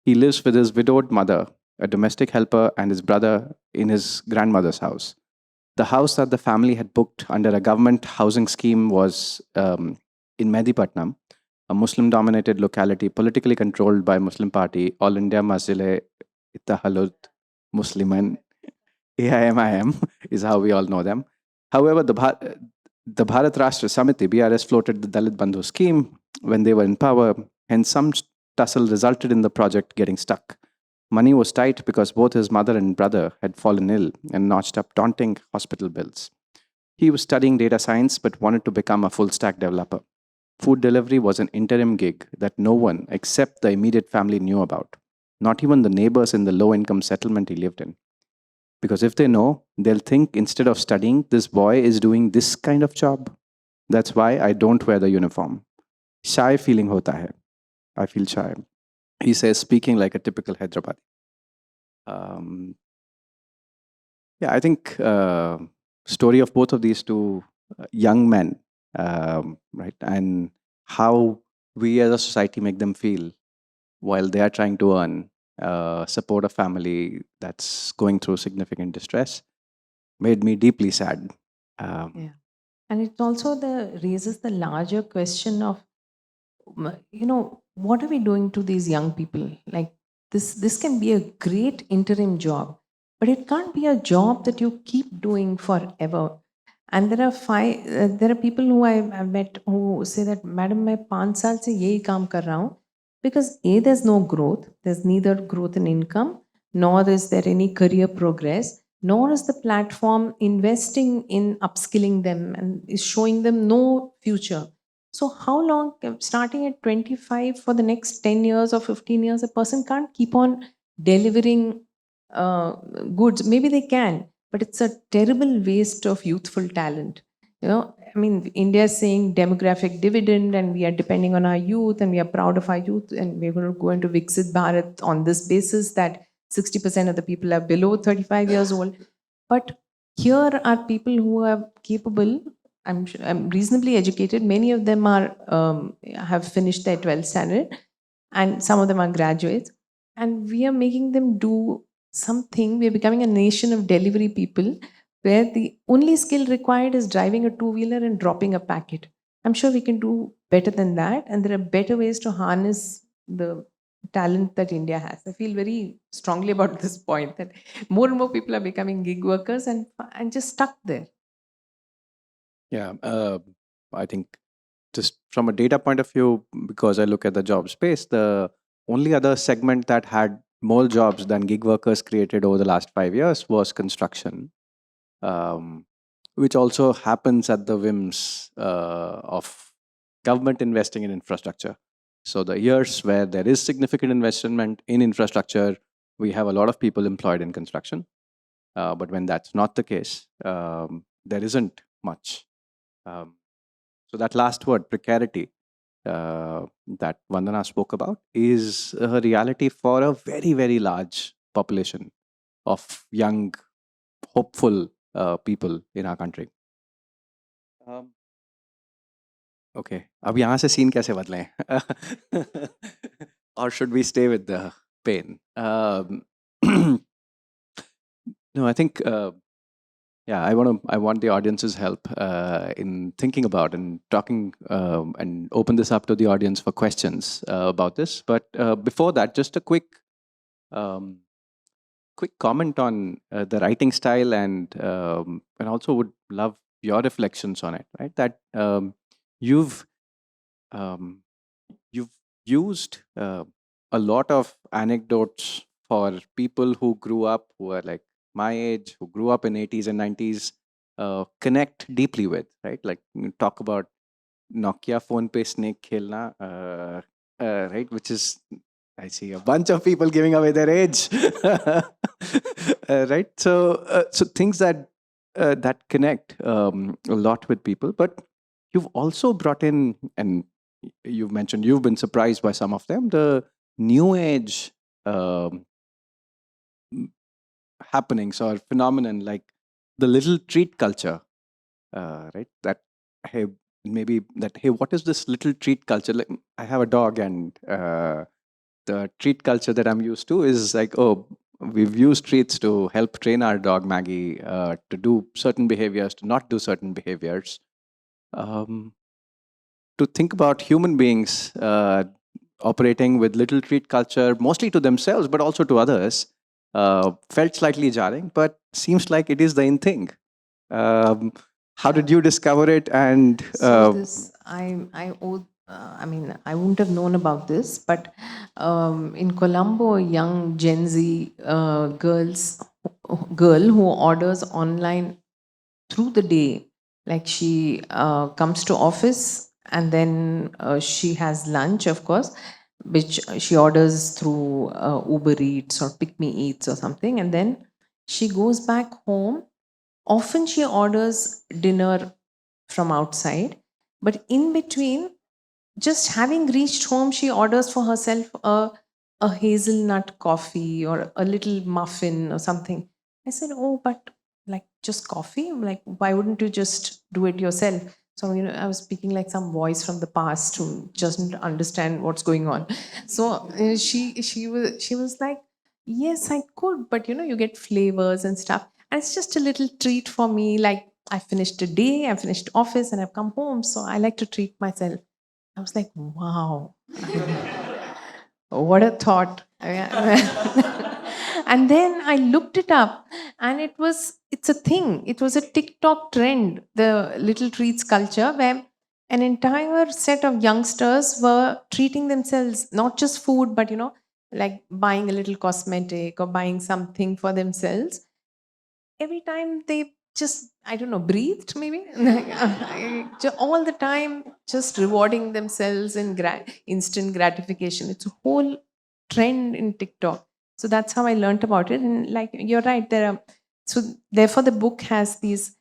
He lives with his widowed mother, a domestic helper, and his brother in his grandmother's house. The house that the family had booked under a government housing scheme was in Medipatnam, a Muslim dominated locality politically controlled by Muslim party, All India Masjid Ittahalut Musliman, AIMIM is how we all know them. However, the Bharat Rashtra Samiti, BRS, floated the Dalit Bandhu scheme when they were in power, hence some tussle resulted in the project getting stuck. Money was tight because both his mother and brother had fallen ill and notched up daunting hospital bills. He was studying data science but wanted to become a full stack developer. Food delivery was an interim gig that no one except the immediate family knew about, not even the neighbors in the low income settlement he lived in. Because if they know, they'll think instead of studying, this boy is doing this kind of job. That's why I don't wear the uniform. Shy feeling hota hai. I feel shy. He says, speaking like a typical Hyderabadi. Um, yeah, I think story of both of these two young men, right, and how we as a society make them feel while they are trying to earn, support a family that's going through significant distress, made me deeply sad. Yeah. And it also raises the larger question of, what are we doing to these young people? Like this can be a great interim job, but it can't be a job that you keep doing forever. And there are people who I've met who say that, Madam, मैं 5 साल से यही काम कर रहा हूँ, because there's no growth. There's neither growth in income, nor is there any career progress, nor is the platform investing in upskilling them and is showing them no future. So, how long, starting at 25 for the next 10 years or 15 years, a person can't keep on delivering uh, goods. Maybe they can, but it's a terrible waste of youthful talent. I mean, India is saying demographic dividend, and we are depending on our youth, and we are proud of our youth, and we're going to go into Viksit Bharat on this basis that 60% of the people are below 35 years old. But here are people who are capable. I'm reasonably educated. Many of them have finished their 12th standard, and some of them are graduates. And we are making them do something. We are becoming a nation of delivery people, where the only skill required is driving a two-wheeler and dropping a packet. I'm sure we can do better than that, and there are better ways to harness the talent that India has. I feel very strongly about this point that more and more people are becoming gig workers and just stuck there. Yeah, I think just from a data point of view, because I look at the job space, the only other segment that had more jobs than gig workers created over the last 5 years was construction, um, which also happens at the whims of government investing in infrastructure. So the years where there is significant investment in infrastructure, we have a lot of people employed in construction. But when that's not the case, there isn't much. Um, so that last word, precarity, that Vandana spoke about, is a reality for a very, very large population of young, hopeful people in our country. Okay, अब यहाँ से scene कैसे बदलें? Or should we stay with the pain? No, I think yeah, I want the audience's help in thinking about and talking and open this up to the audience for questions about this. But before that, just a um, quick comment on the writing style, and also would love your reflections on it. Right, that you've um, you've used a lot of anecdotes for people who grew up, who are like my age, who grew up in 80s and 90s, connect deeply with, right? Like you talk about Nokia phone pe snake khelna, right? Which is, I see a bunch of people giving away their age, right? So things that connect a lot with people, but you've also brought in, and you've mentioned you've been surprised by some of them, the new age um, happenings or phenomenon like the little treat culture, right? That hey, maybe that hey, what is this little treat culture? Like I have a dog, and the treat culture that I'm used to is like, oh, we've used treats to help train our dog Maggie to do certain behaviors, to not do certain behaviors. Um, to think about human beings operating with little treat culture, mostly to themselves, but also to others, felt slightly jarring, but seems like it is the in thing. Um, how did you discover it? And So this, I mean, I wouldn't have known about this, but in Colombo, a young Gen Z girl who orders online through the day, like she comes to office and then she has lunch, of course, which she orders through Uber Eats or Pick Me Eats or something, and then she goes back home. Often she orders dinner from outside, but in between, just having reached home, she orders for herself a hazelnut coffee or a little muffin or something. I said, oh, but like just coffee? Like, why wouldn't you just do it yourself? So, I was speaking like some voice from the past who doesn't understand what's going on. So she was like, yes, I could, but you get flavors and stuff. And it's just a little treat for me. Like, I finished a day, I finished office, and I've come home. So I like to treat myself. I was like, wow, what a thought. And then I looked it up, and it's a thing. It was a TikTok trend, the little treats culture, where an entire set of youngsters were treating themselves, not just food, but like buying a little cosmetic or buying something for themselves every time they just, I don't know, breathed maybe. All the time just rewarding themselves in instant gratification. It's a whole trend in TikTok. So that's how I learned about it. And like you're right, there are, so therefore the book has these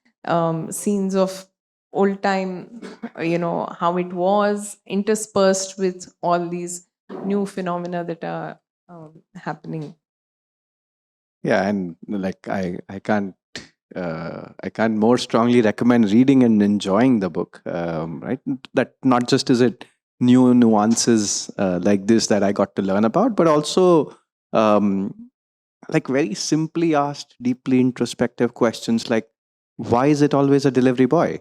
scenes of old time, how it was interspersed with all these new phenomena that are happening. yeah, and like I can't more strongly recommend reading and enjoying the book. Right, that not just is it new nuances like this that I got to learn about, but also like very simply asked, deeply introspective questions like, why is it always a delivery boy?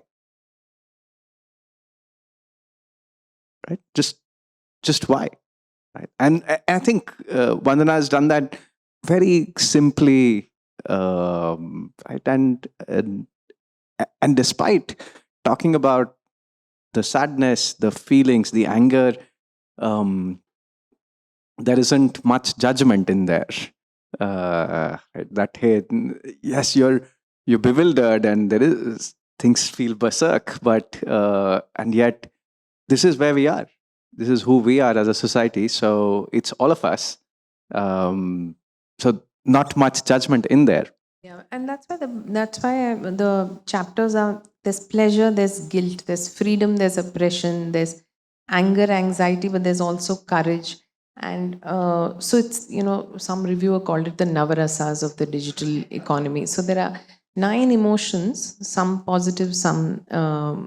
Right, just why? Right, and I think Vandana has done that very simply, right, and despite talking about the sadness, the feelings, the anger, um, there isn't much judgment in there. That hey, yes, you're bewildered, and there is things feel berserk, but and yet this is where we are. This is who we are as a society. So it's all of us. So not much judgment in there. Yeah, and the chapters are, there's pleasure, there's guilt, there's freedom, there's oppression, there's anger, anxiety, but there's also courage. And so it's, some reviewer called it the Navarasas of the digital economy. So there are 9 emotions, some positive, some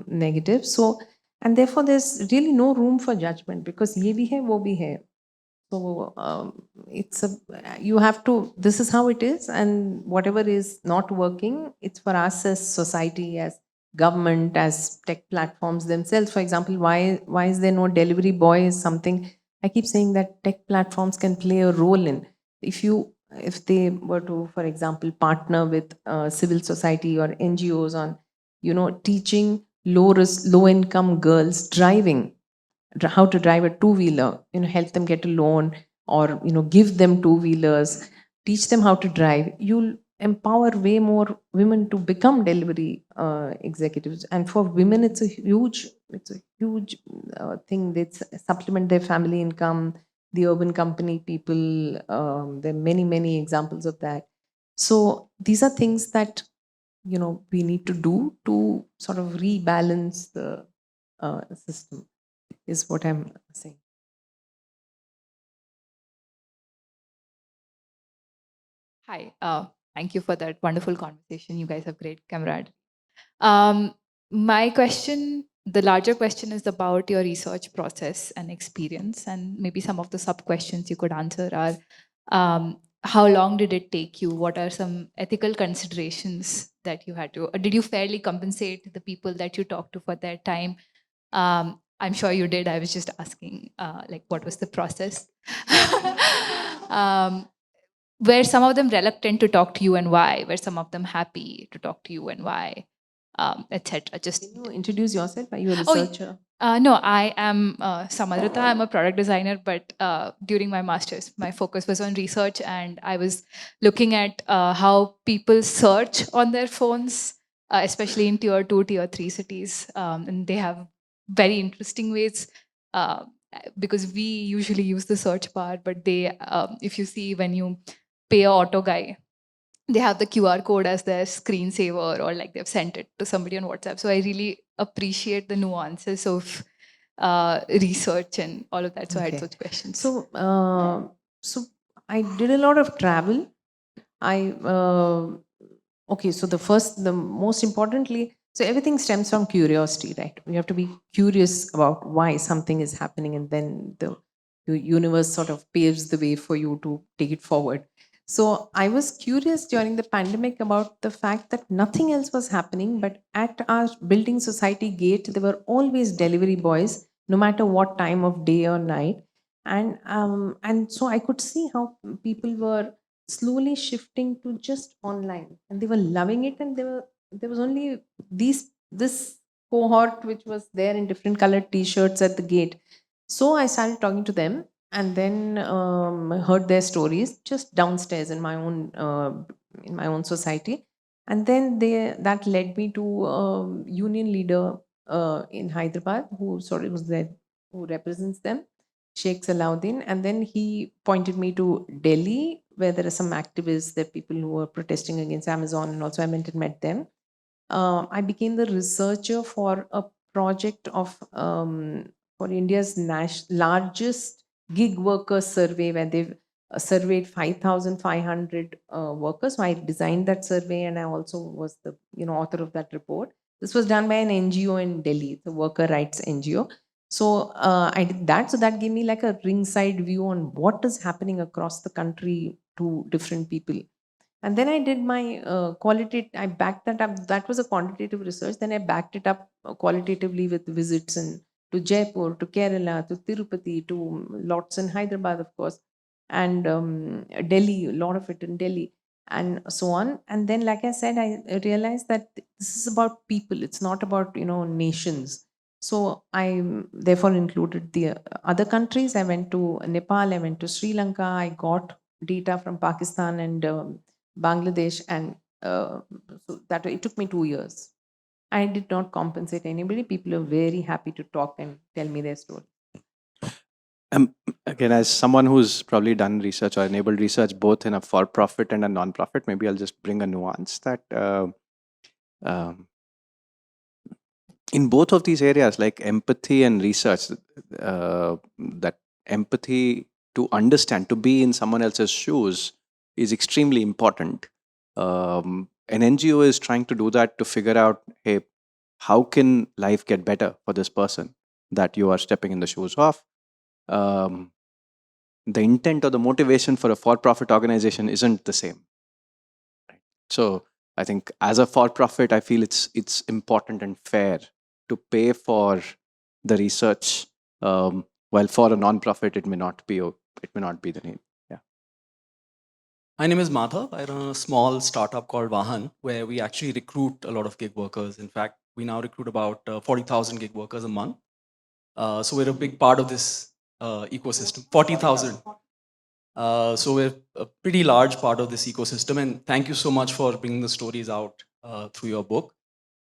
negative. So, and therefore there's really no room for judgment, because ye bhi hai, wo bhi hai. So it's a, you have to, this is how it is, and whatever is not working, it's for us as society, as government, as tech platforms themselves. For example, why is there no delivery boy is something I keep saying that tech platforms can play a role in. If they were to, for example, partner with civil society or NGOs on, teaching low income girls driving, how to drive a two-wheeler, help them get a loan, or give them two-wheelers, teach them how to drive, you'll empower way more women to become delivery executives. And for women, it's a huge thing. They supplement their family income. The urban company people, there are many examples of that. So these are things that we need to do to sort of rebalance the system, is what I'm saying. Hi, Thank you for that wonderful conversation. You guys have great camaraderie. My question, the larger question, is about your research process and experience, and maybe some of the sub questions you could answer are: how long did it take you? What are some ethical considerations that you had to? Or did you fairly compensate the people that you talked to for their time? I'm sure you did. I was just asking, like, what was the process? um, were some of them reluctant to talk to you and why? Were some of them happy to talk to you and why? Etc. Just Can you introduce yourself? Are you a Oh, researcher? no, I am Samadrita. I'm a product designer, but during my master's, my focus was on research, and I was looking at how people search on their phones, especially in tier 2, tier 3 cities. And they have very interesting ways, uh, because we usually use the search bar, but they, if you see when you pay a auto guy, they have the QR code as their screensaver, or like they've sent it to somebody on WhatsApp. So I really appreciate the nuances of research and all of that. So I had Okay. such questions. So I did a lot of travel. I okay. So the most importantly, so everything stems from curiosity, right? We have to be curious about why something is happening, and then the universe sort of paves the way for you to take it forward. So I was curious during the pandemic about the fact that nothing else was happening, but at our building society gate, there were always delivery boys, no matter what time of day or night. And so I could see how people were slowly shifting to just online, and they were loving it. And there was only this cohort which was there in different colored t-shirts at the gate. So I started talking to them, and then heard their stories just downstairs in my own society. And then that led me to union leader in Hyderabad, who sort of was there, who represents them, Sheikh Salahuddin. And then he pointed me to Delhi, where there are some activists, there are people who are protesting against Amazon, and also I went and met them. I became the researcher for a project of for India's largest gig worker survey, where they've surveyed 5,500 workers. So I designed that survey, and I also was the author of that report. This was done by an NGO in Delhi, the worker rights NGO. So I did that. So that gave me like a ringside view on what is happening across the country to different people. And then I did my qualitative, I backed that up. That was a quantitative research. Then I backed it up qualitatively with visits to Jaipur, to Kerala, to Tirupati, to lots in Hyderabad, of course, and Delhi, a lot of it in Delhi, and so on. And then, like I said, I realized that this is about people. It's not about, nations. So I therefore included the other countries. I went to Nepal, I went to Sri Lanka, I got data from Pakistan and Bangladesh, and so that it took me 2 years. I did not compensate anybody. People are very happy to talk and tell me their story. Again, as someone who's probably done research or enabled research both in a for-profit and a non-profit, maybe I'll just bring a nuance that um, in both of these areas, like empathy and research, that empathy to understand, to be in someone else's shoes is extremely important. An NGO is trying to do that to figure out, hey, how can life get better for this person that you are stepping in the shoes of? The intent or the motivation for a for-profit organization isn't the same. Right? So I think as a for-profit, I feel it's important and fair to pay for the research, while for a non-profit it may not be the need. Yeah. My name is Madhav. I run a small startup called Vahan, where we actually recruit a lot of gig workers. In fact, we now recruit about 40,000 gig workers a month. So we're a big part of this ecosystem. 40,000. So we're a pretty large part of this ecosystem. And thank you so much for bringing the stories out through your book.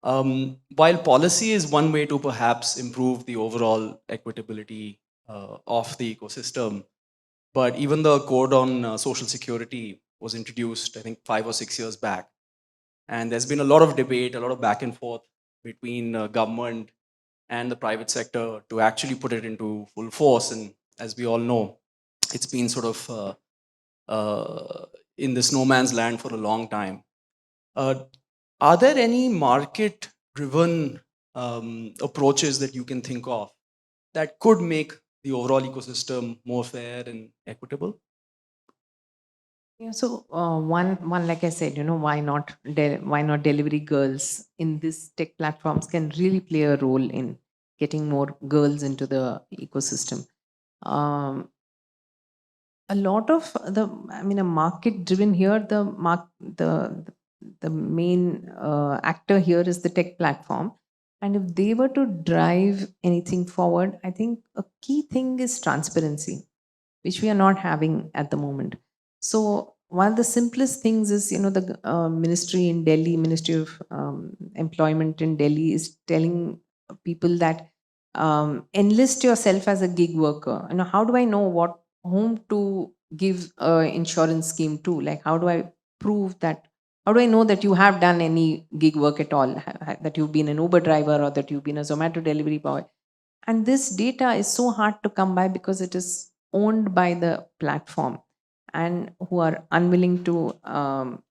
While policy is one way to perhaps improve the overall equitability of the ecosystem, but even the code on social security was introduced, I think, 5 or 6 years back. And there's been a lot of debate, a lot of back and forth between government and the private sector to actually put it into full force. And as we all know, it's been sort of in this no man's land for a long time. Are there any market-driven approaches that you can think of that could make the overall ecosystem more fair and equitable? Yeah, so one, like I said, why not delivery girls in these tech platforms can really play a role in getting more girls into the ecosystem. Um, a lot of a market driven here, the main actor here is the tech platform. And if they were to drive anything forward, I think a key thing is transparency, which we are not having at the moment. So one of the simplest things is, the ministry in Delhi, Ministry of Employment in Delhi is telling people that enlist yourself as a gig worker. How do I know whom to give insurance scheme to? Like, how do I prove that? How do I know that you have done any gig work at all? That you've been an Uber driver or that you've been a Zomato delivery boy? And this data is so hard to come by because it is owned by the platform and who are unwilling to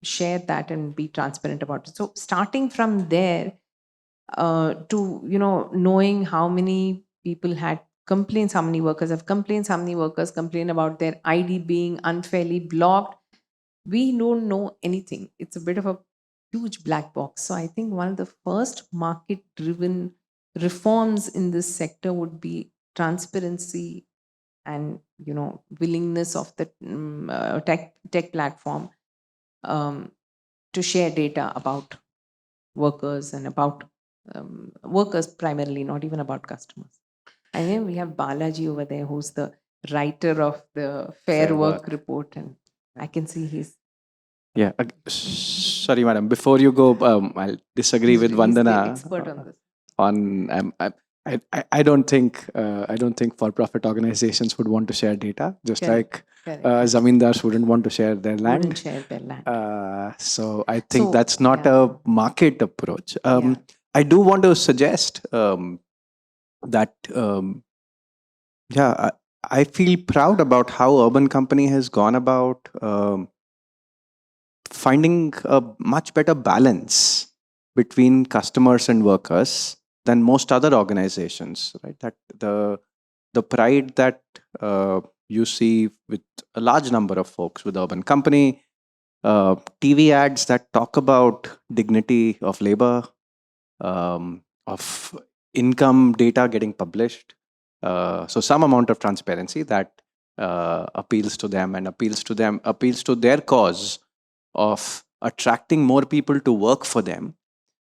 share that and be transparent about it. So starting from there to knowing how many people had complaints, how many workers have complaints, how many workers complain about their ID being unfairly blocked, we don't know anything. It's a bit of a huge black box. So I think one of the first market driven reforms in this sector would be transparency and willingness of the tech platform to share data about workers and about workers primarily, not even about customers. And then we have Balaji over there, who's the writer of the Fair Work report, and I can see he's Yeah. Sorry, madam. Before you go, I'll disagree with he's Vandana the expert on this. I don't think for-profit organizations would want to share data, just Correct, like correct. zamindars wouldn't want to share their land. Wouldn't share their land. So I think So, that's not yeah. a market approach. Yeah. I do want to suggest that I feel proud about how Urban Company has gone about finding a much better balance between customers and workers than most other organizations, right? That the pride that you see with a large number of folks with Urban Company, TV ads that talk about dignity of labor, of income data getting published. So some amount of transparency that appeals to them and appeals to their cause of attracting more people to work for them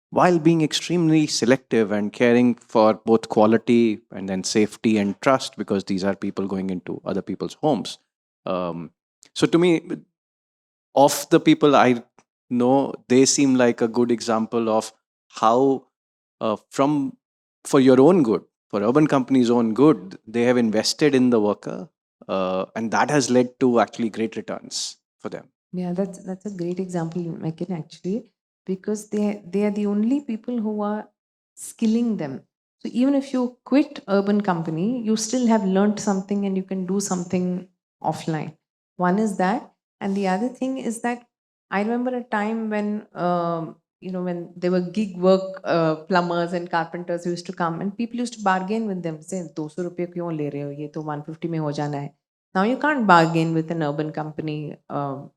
while being extremely selective and caring for both quality and then safety and trust, because these are people going into other people's homes. So to me, of the people I know, they seem like a good example of how for your own good, for Urban Company's own good, they have invested in the worker, and that has led to actually great returns for them. Yeah, that's a great example, Mekin, actually, because they are the only people who are skilling them. So even if you quit Urban Company, you still have learned something and you can do something offline. One is that, and the other thing is that I remember a time when when there were gig work plumbers and carpenters who used to come, and people used to bargain with them, say, 200 रुपये क्यों ले रहे हो? ये तो 150 में हो जाना है. Now you can't bargain with an Urban Company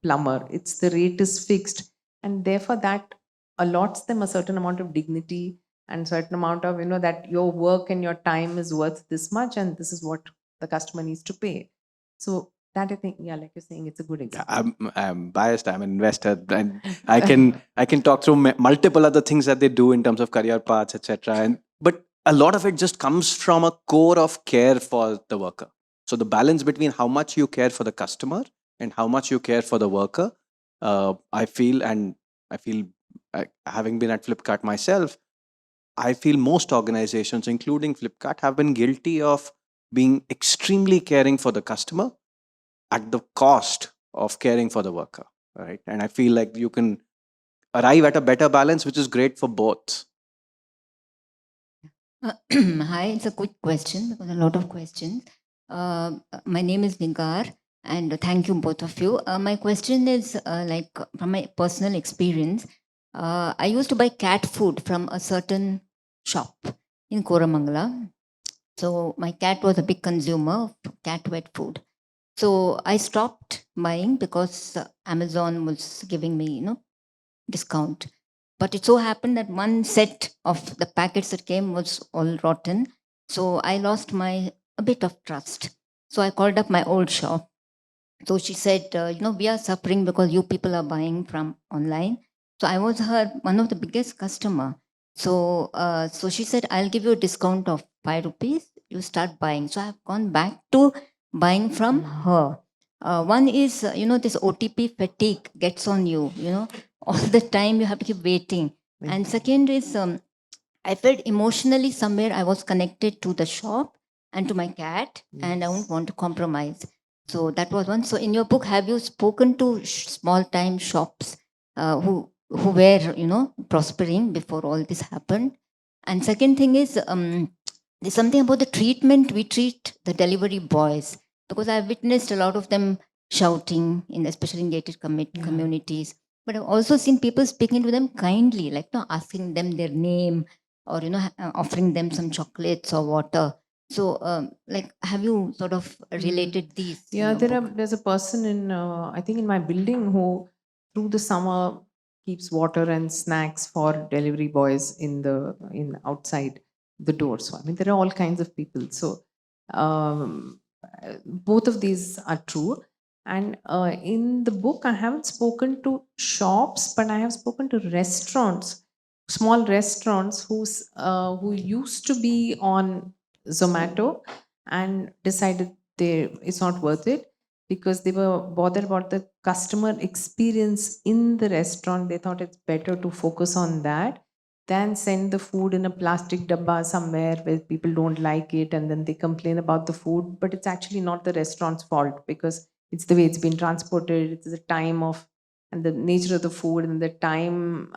plumber. It's the rate is fixed, and therefore that allots them a certain amount of dignity and certain amount of that your work and your time is worth this much, and this is what the customer needs to pay. So that I think, yeah, like you're saying, it's a good Yeah, example. I'm biased. I'm an investor, and I can talk through multiple other things that they do in terms of career paths, etc. But a lot of it just comes from a core of care for the worker. So the balance between how much you care for the customer and how much you care for the worker, I feel, having been at Flipkart myself, I feel most organizations, including Flipkart, have been guilty of being extremely caring for the customer at the cost of caring for the worker, right? And I feel like you can arrive at a better balance, which is great for both. Hi, it's a quick question because a lot of questions. My name is Nigar. And thank you, both of you. My question is from my personal experience. I used to buy cat food from a certain shop in Koramangala. So my cat was a big consumer of cat wet food. So I stopped buying because Amazon was giving me, discount. But it so happened that one set of the packets that came was all rotten. So I lost a bit of trust. So I called up my old shop. So she said, we are suffering because you people are buying from online. So I was one of the biggest customer. So she said, I'll give you a discount of 5 rupees. You start buying. So I've gone back to buying from her. One is, this OTP fatigue gets on you, all the time you have to keep waiting. And second is, I felt emotionally somewhere I was connected to the shop and to my cat, and I won't want to compromise. So that was one. So in your book, have you spoken to small time shops who were prospering before all this happened? And second thing is, there's something about the treatment we treat the delivery boys, because I've witnessed a lot of them shouting especially in gated communities. But I've also seen people speaking to them kindly, like asking them their name, or offering them some chocolates or water. So have you sort of related these in Yeah, your book? there's a person in I think in my building who through the summer keeps water and snacks for delivery boys in outside the door. So I mean there are all kinds of people. So both of these are true. And in the book, I haven't spoken to shops, but I have spoken to restaurants, small restaurants who used to be on Zomato and decided it's not worth it because they were bothered about the customer experience in the restaurant. They thought it's better to focus on that than send the food in a plastic dabba somewhere where people don't like it and then they complain about the food. But it's actually not the restaurant's fault because it's the way it's been transported, it's the time of and the nature of the food and the time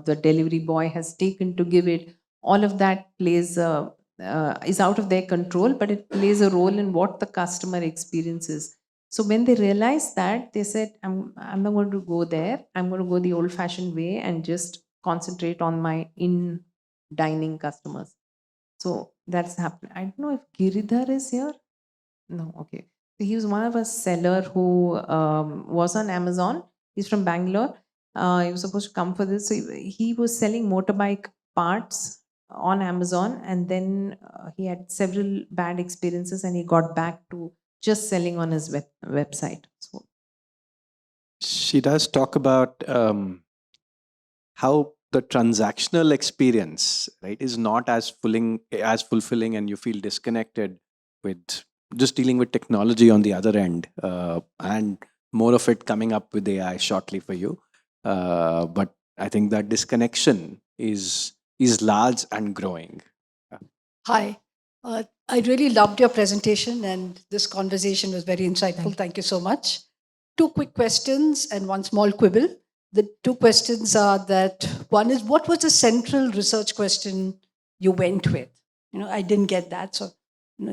the delivery boy has taken to give it. All of that is out of their control, but it plays a role in what the customer experiences. So when they realized that, they said, I'm not going to go there. I'm going to go the old fashioned way and just concentrate on my in dining customers. So that's happened. I don't know if Giridhar is here. No, okay. So he was one of a seller who was on Amazon. He's from Bangalore. He was supposed to come for this. So he was selling motorbike parts on Amazon, and then he had several bad experiences, and he got back to just selling on his website. So She does talk about how the transactional experience, right, is not as fulfilling, and you feel disconnected with just dealing with technology on the other end, and more of it coming up with AI shortly for you. But I think that disconnection is large and growing. Hi. I really loved your presentation, and this conversation was very insightful. Thank you so much. Two quick questions and one small quibble. The two questions are that one is, what was the central research question you went with? I didn't get that. So,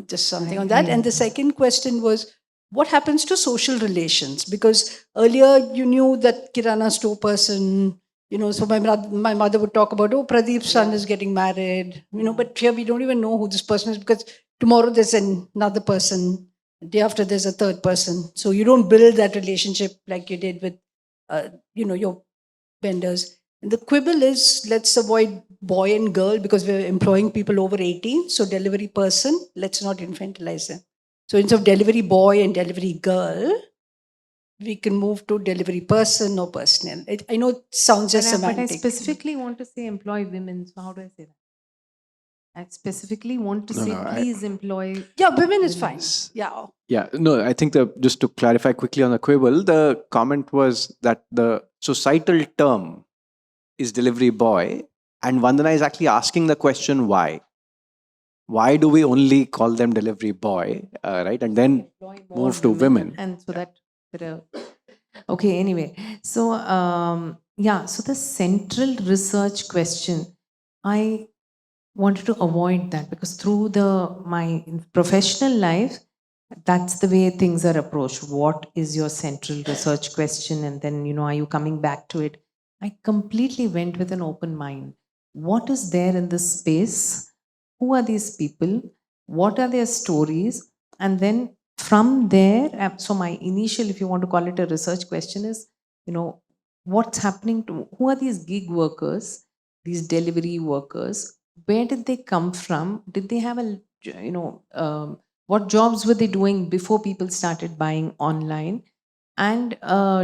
just something on that. And the second question was, what happens to social relations? Because earlier you knew that Kirana store person, so my mother would talk about, oh, Pradeep's son is getting married, but here we don't even know who this person is because tomorrow there's another person, day after there's a third person. So you don't build that relationship like you did with, your vendors. And the quibble is, let's avoid boy and girl because we're employing people over 18. So delivery person, let's not infantilize them. So instead of delivery boy and delivery girl, we can move to delivery person or personnel. I know it sounds just but I semantic. specifically want to say employ women. So how do I say that? I specifically want to say please employ. Yeah, women is fine. Yeah. Yeah, no, I think just to clarify quickly on the quibble, the comment was that the societal term is delivery boy, and Vandana is actually asking the question why. Why do we only call them delivery boy, right? And then move to women. And so that okay, anyway. So so the central research question, I wanted to avoid that because through my professional life, That's the way things are approached. What is your central research question? And then, are you coming back to it? I completely went with an open mind. What is there in this space? Who are these people? What are their stories? And then from there, so my initial, if you want to call it a research question, is, what's happening to who are these gig workers, these delivery workers? Where did they come from? Did they have a, what jobs were they doing before people started buying online? And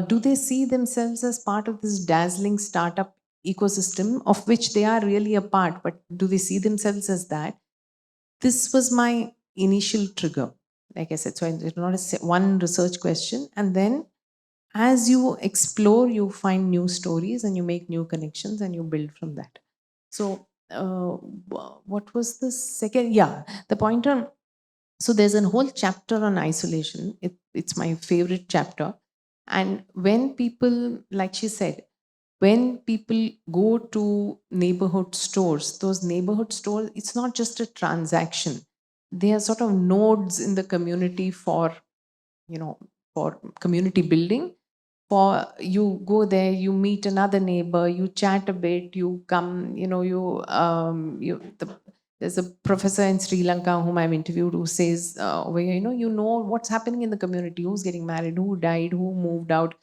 do they see themselves as part of this dazzling startup ecosystem of which they are really a part? But do they see themselves as that? This was my initial trigger. Like I said, so it's not one research question. And then as you explore, you find new stories and you make new connections and you build from that. So, what was the second? Yeah, the point on, so there's a whole chapter on isolation. It's my favorite chapter. And when people, like she said, when people go to neighborhood stores, those neighborhood stores, it's not just a transaction. They are sort of nodes in the community for, for community building. For you go there, you meet another neighbor, you chat a bit, you come, there's a professor in Sri Lanka whom I've interviewed who says, where you know what's happening in the community, who's getting married, who died, who moved out,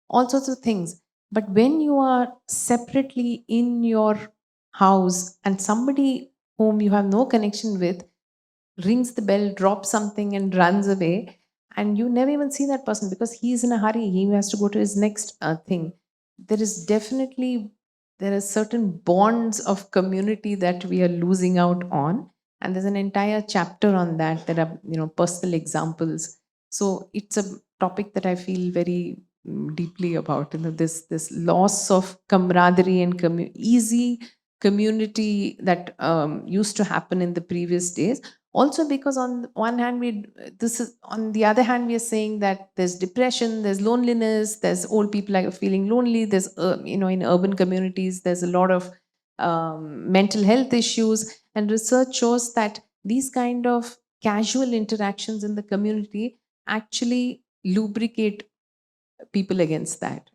all sorts of things. But when you are separately in your house and somebody whom you have no connection with rings the bell, drops something, and runs away, and you never even see that person because he's in a hurry. He has to go to his next thing. There is definitely there are certain bonds of community that we are losing out on, and there's an entire chapter on that. There are personal examples. So it's a topic that I feel very deeply about. This loss of camaraderie and easy community that used to happen in the previous days. Also because on one hand this is on the other hand we are saying that there's depression, there's loneliness, there's old people are feeling lonely, there's in urban communities there's a lot of mental health issues, and research shows that these kind of casual interactions in the community actually lubricate people against that,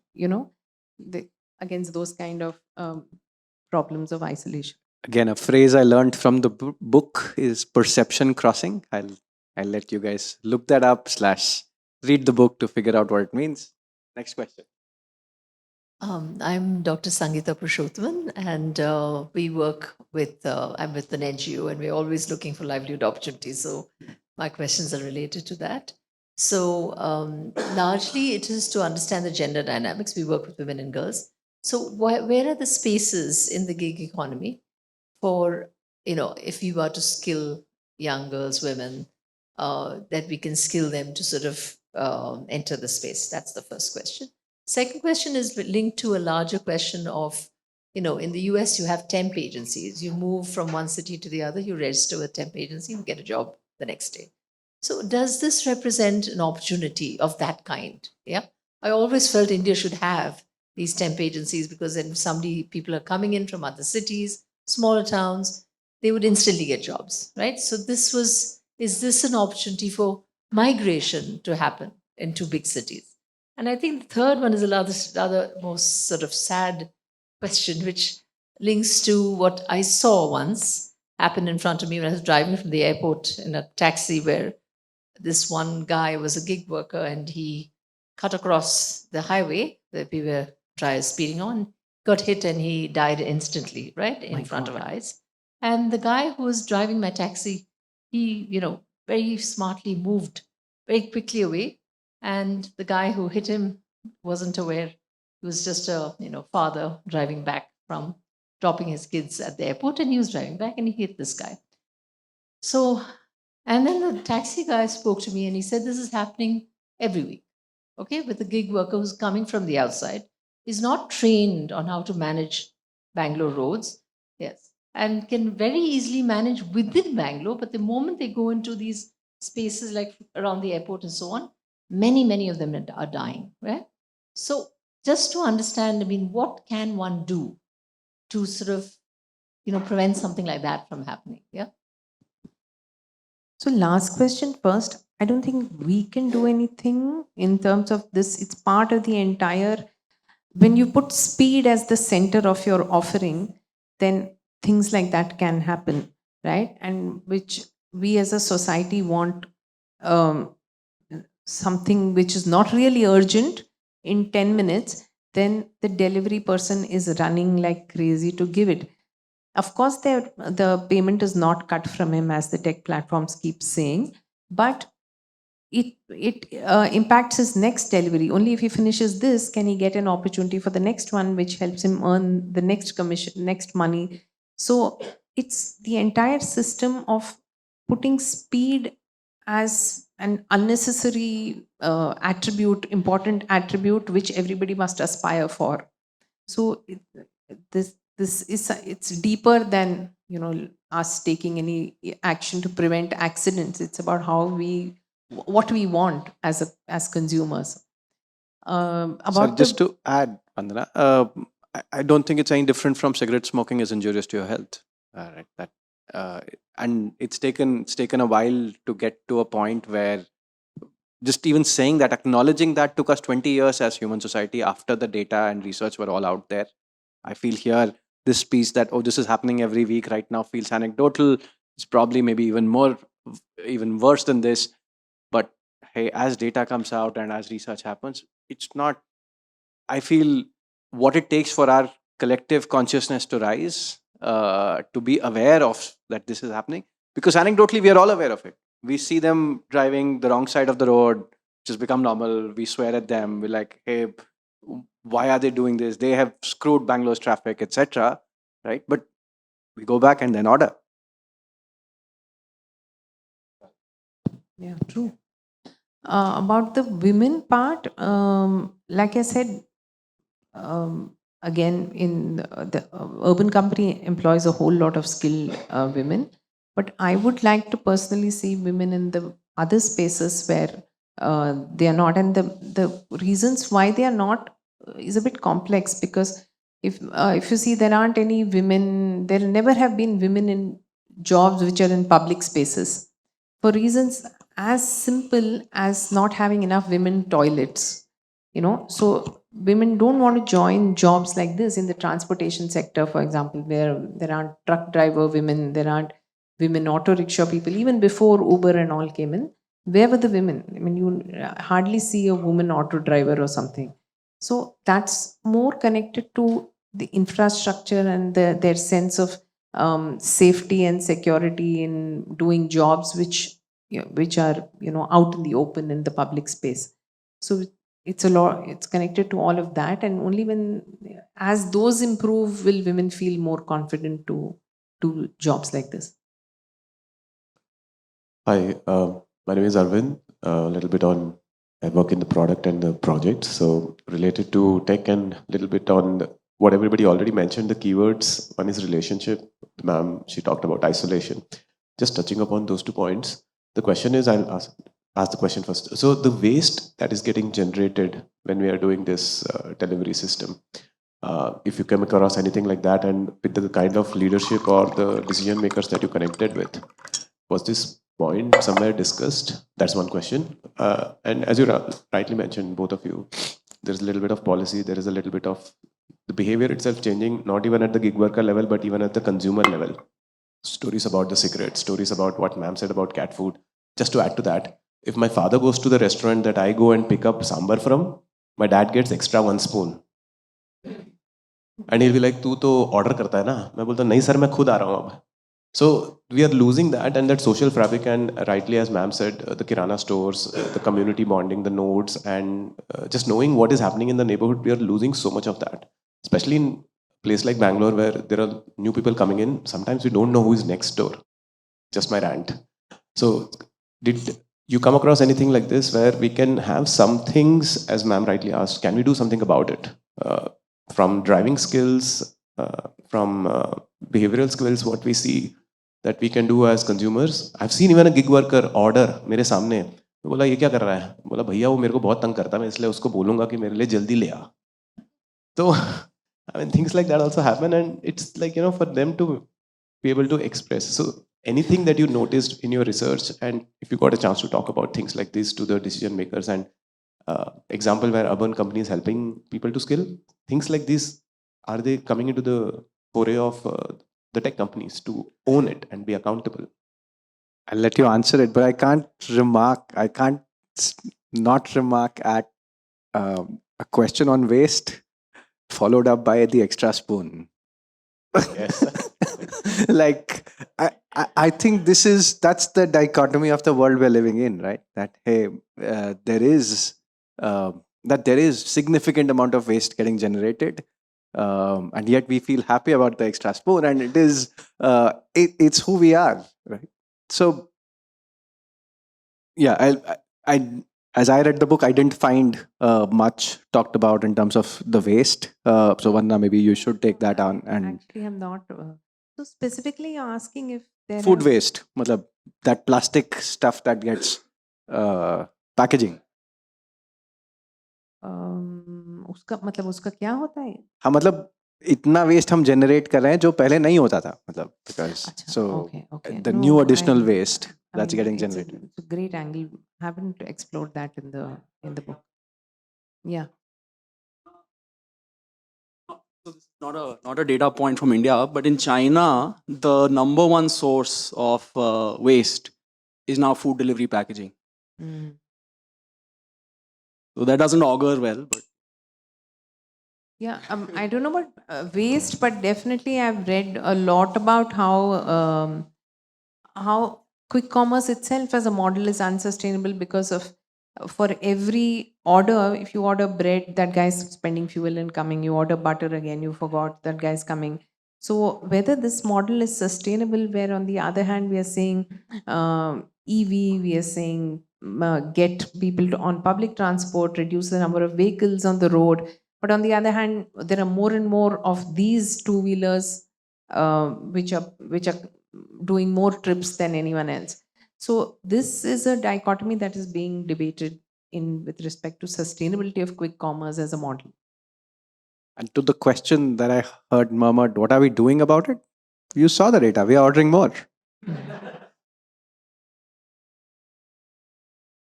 against those kind of problems of isolation. Again, a phrase I learned from the book is perception crossing. I'll let you guys look that up / read the book to figure out what it means. Next question. I'm Dr. Sangeeta Purushothaman, and we work with, I'm with an NGO, and we're always looking for livelihood opportunities. So my questions are related to that. So largely it is to understand the gender dynamics. We work with women and girls. So where are the spaces in the gig economy for, if we were to skill young girls, women, that we can skill them to sort of enter the space? That's the first question. Second question is linked to a larger question of, in the US, you have temp agencies. You move from one city to the other, you register with temp agency, you get a job the next day. So does this represent an opportunity of that kind? Yeah. I always felt India should have these temp agencies because then people are coming in from other cities, smaller towns, they would instantly get jobs, right? So is this an opportunity for migration to happen into big cities? And I think the third one is a rather most sort of sad question, which links to what I saw once happen in front of me when I was driving from the airport in a taxi, where this one guy was a gig worker and he cut across the highway that we were speeding on, got hit, and he died instantly, right, in front of our eyes. And the guy who was driving my taxi, he, very smartly moved very quickly away. And the guy who hit him wasn't aware. He was just a, father driving back from dropping his kids at the airport, and he was driving back and he hit this guy. So, and then the taxi guy spoke to me and he said, this is happening every week, okay, with the gig worker who's coming from the outside, is not trained on how to manage Bangalore roads, yes, and can very easily manage within Bangalore. But the moment they go into these spaces like around the airport and so on, many of them are dying, right? So, just to understand, I mean, what can one do to sort of, prevent something like that from happening? Yeah. So last question first. I don't think we can do anything in terms of this. It's part of the entire. When you put speed as the center of your offering, then things like that can happen, right? And which we as a society want, um, something which is not really urgent in 10 minutes, then the delivery person is running like crazy to give it. Of course, the payment is not cut from him, as the tech platforms keep saying, but it impacts his next delivery. Only if he finishes this can he get an opportunity for the next one, which helps him earn the next commission, next money. So it's the entire system of putting speed as an unnecessary attribute, important attribute, which everybody must aspire for. So this is, it's deeper than, you know, us taking any action to prevent accidents. It's about how we, what we want as consumers. Sorry, About just the to add, Vandana, I don't think it's any different from cigarette smoking is injurious to your health. Right. That and it's taken a while to get to a point where just even saying that, acknowledging that, took us 20 years as human society after the data and research were all out there. I feel here this piece that, oh, this is happening every week right now, feels anecdotal. It's probably maybe even worse than this. But hey, as data comes out and as research happens, it's not, I feel what it takes for our collective consciousness to rise, to be aware of that this is happening, because anecdotally we are all aware of it. We see them driving the wrong side of the road, which has become normal. We swear at them. We're like, hey, why are they doing this? They have screwed Bangalore's traffic, etc. Right? But we go back and then order. Yeah, true. About the women part, like I said, again, in the urban company employs a whole lot of skilled women, but I would like to personally see women in the other spaces where they are not, and the reasons why they are not is a bit complex, because if you see, there aren't any women, there never have been women in jobs which are in public spaces, for reasons as simple as not having enough women toilets, you know. So women don't want to join jobs like this in the transportation sector, for example, where there aren't truck driver women, there aren't women auto rickshaw people. Even before Uber and all came in, where were the women? I mean, you hardly see a woman auto driver or something. So that's more connected to the infrastructure and their sense of safety and security in doing jobs which, you know, which are, you know, out in the open in the public space. So it's a lot, it's connected to all of that, and only when, as those improve, will women feel more confident to do jobs like this. Hi, my name is Arvind. A little bit on, I work in the product and the project. So related to tech and a little bit on what everybody already mentioned, the keywords. One is relationship. Ma'am, she talked about isolation. Just touching upon those 2 points. The question is, I'll ask the question first. So the waste that is getting generated when we are doing this delivery system, if you come across anything like that, and with the kind of leadership or the decision makers that you connected with, was this point somewhere discussed? That's one question. And as you rightly mentioned, both of you, there's a little bit of policy, there is a little bit of the behavior itself changing, not even at the gig worker level, but even at the consumer level. Stories about the cigarettes, stories about what ma'am said about cat food. Just to add to that, if my father goes to the restaurant that I go and pick up sambar from, my dad gets extra 1 spoon. And he'll be like, तू तो order करता है ना? मैं बोलता नहीं sir, मैं खुद आ रहा हूँ अब. So we are losing that, and that social fabric, and rightly as ma'am said, the kirana stores, the community bonding, the nodes, and just knowing what is happening in the neighborhood, we are losing so much of that. Especially in a place like Bangalore, where there are new people coming in. Sometimes we don't know who is next door. Just my rant. So did you come across anything like this where we can have some things, as ma'am rightly asked, can we do something about it? From driving skills, from behavioral skills, what we see that we can do as consumers. I've seen even a gig worker order मेरे सामने. मैं बोला ये क्या कर रहा है? बोला भैया वो मेरे को बहुत तंग करता है, मैं इसलिए उसको बोलूँगा कि मेरे लिए जल्दी ले आ. So I mean things like that also happen, and it's like, you know, for them to be able to express. So anything that you noticed in your research, and if you got a chance to talk about things like this to the decision makers, and example where urban companies helping people to skill, things like this, are they coming into the foray of the tech companies to own it and be accountable? I'll let you answer it, but I can't not remark at a question on waste followed up by the extra spoon. Yes. Like, I think that's the dichotomy of the world we're living in, right? That, hey, there is significant amount of waste getting generated, and yet we feel happy about the extra spoon, and it's who we are, right? So yeah, as I read the book, I didn't find much talked about in terms of the waste. So Vandana, maybe you should take that on. And Actually, I'm not. So specifically, you're asking if there food are- waste, matlab, that plastic stuff that gets packaging. उसका मतलब उसका क्या होता है? हाँ, मतलब इतना waste हम जनरेट कर रहे हैं जो पहले नहीं होता था, मतलब because अच्छा, so okay. the No, new additional I- waste I that's mean, getting it's generated. it's a great angle. Haven't explored that in the book. Yeah. So this is not a data point from India, but in China, the number one source of waste is now food delivery packaging. Mm. So that doesn't augur well, but Yeah, I don't know about waste, but definitely I've read a lot about how quick commerce itself as a model is unsustainable because of for every order, if you order bread, that guy's spending fuel and coming. You order butter again, you forgot that guy's coming. So whether this model is sustainable, where on the other hand we are saying EV, we are saying get people on public transport, reduce the number of vehicles on the road. But on the other hand, there are more and more of these two-wheelers which are doing more trips than anyone else. So this is a dichotomy that is being debated in with respect to sustainability of quick commerce as a model. And to the question that I heard murmured, what are we doing about it? You saw the data. We are ordering more.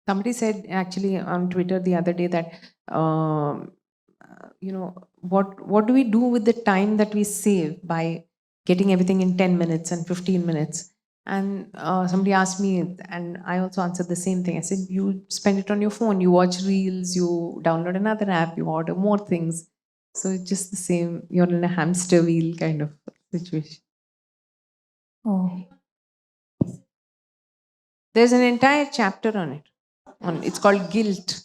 Somebody said actually on Twitter the other day that what do we do with the time that we save by getting everything in 10 minutes and 15 minutes? And somebody asked me, and I also answered the same thing. I said, you spend it on your phone, you watch reels, you download another app, you order more things. So it's just the same, you're in a hamster wheel kind of situation. Oh. There's an entire chapter on it. It's called Guilt.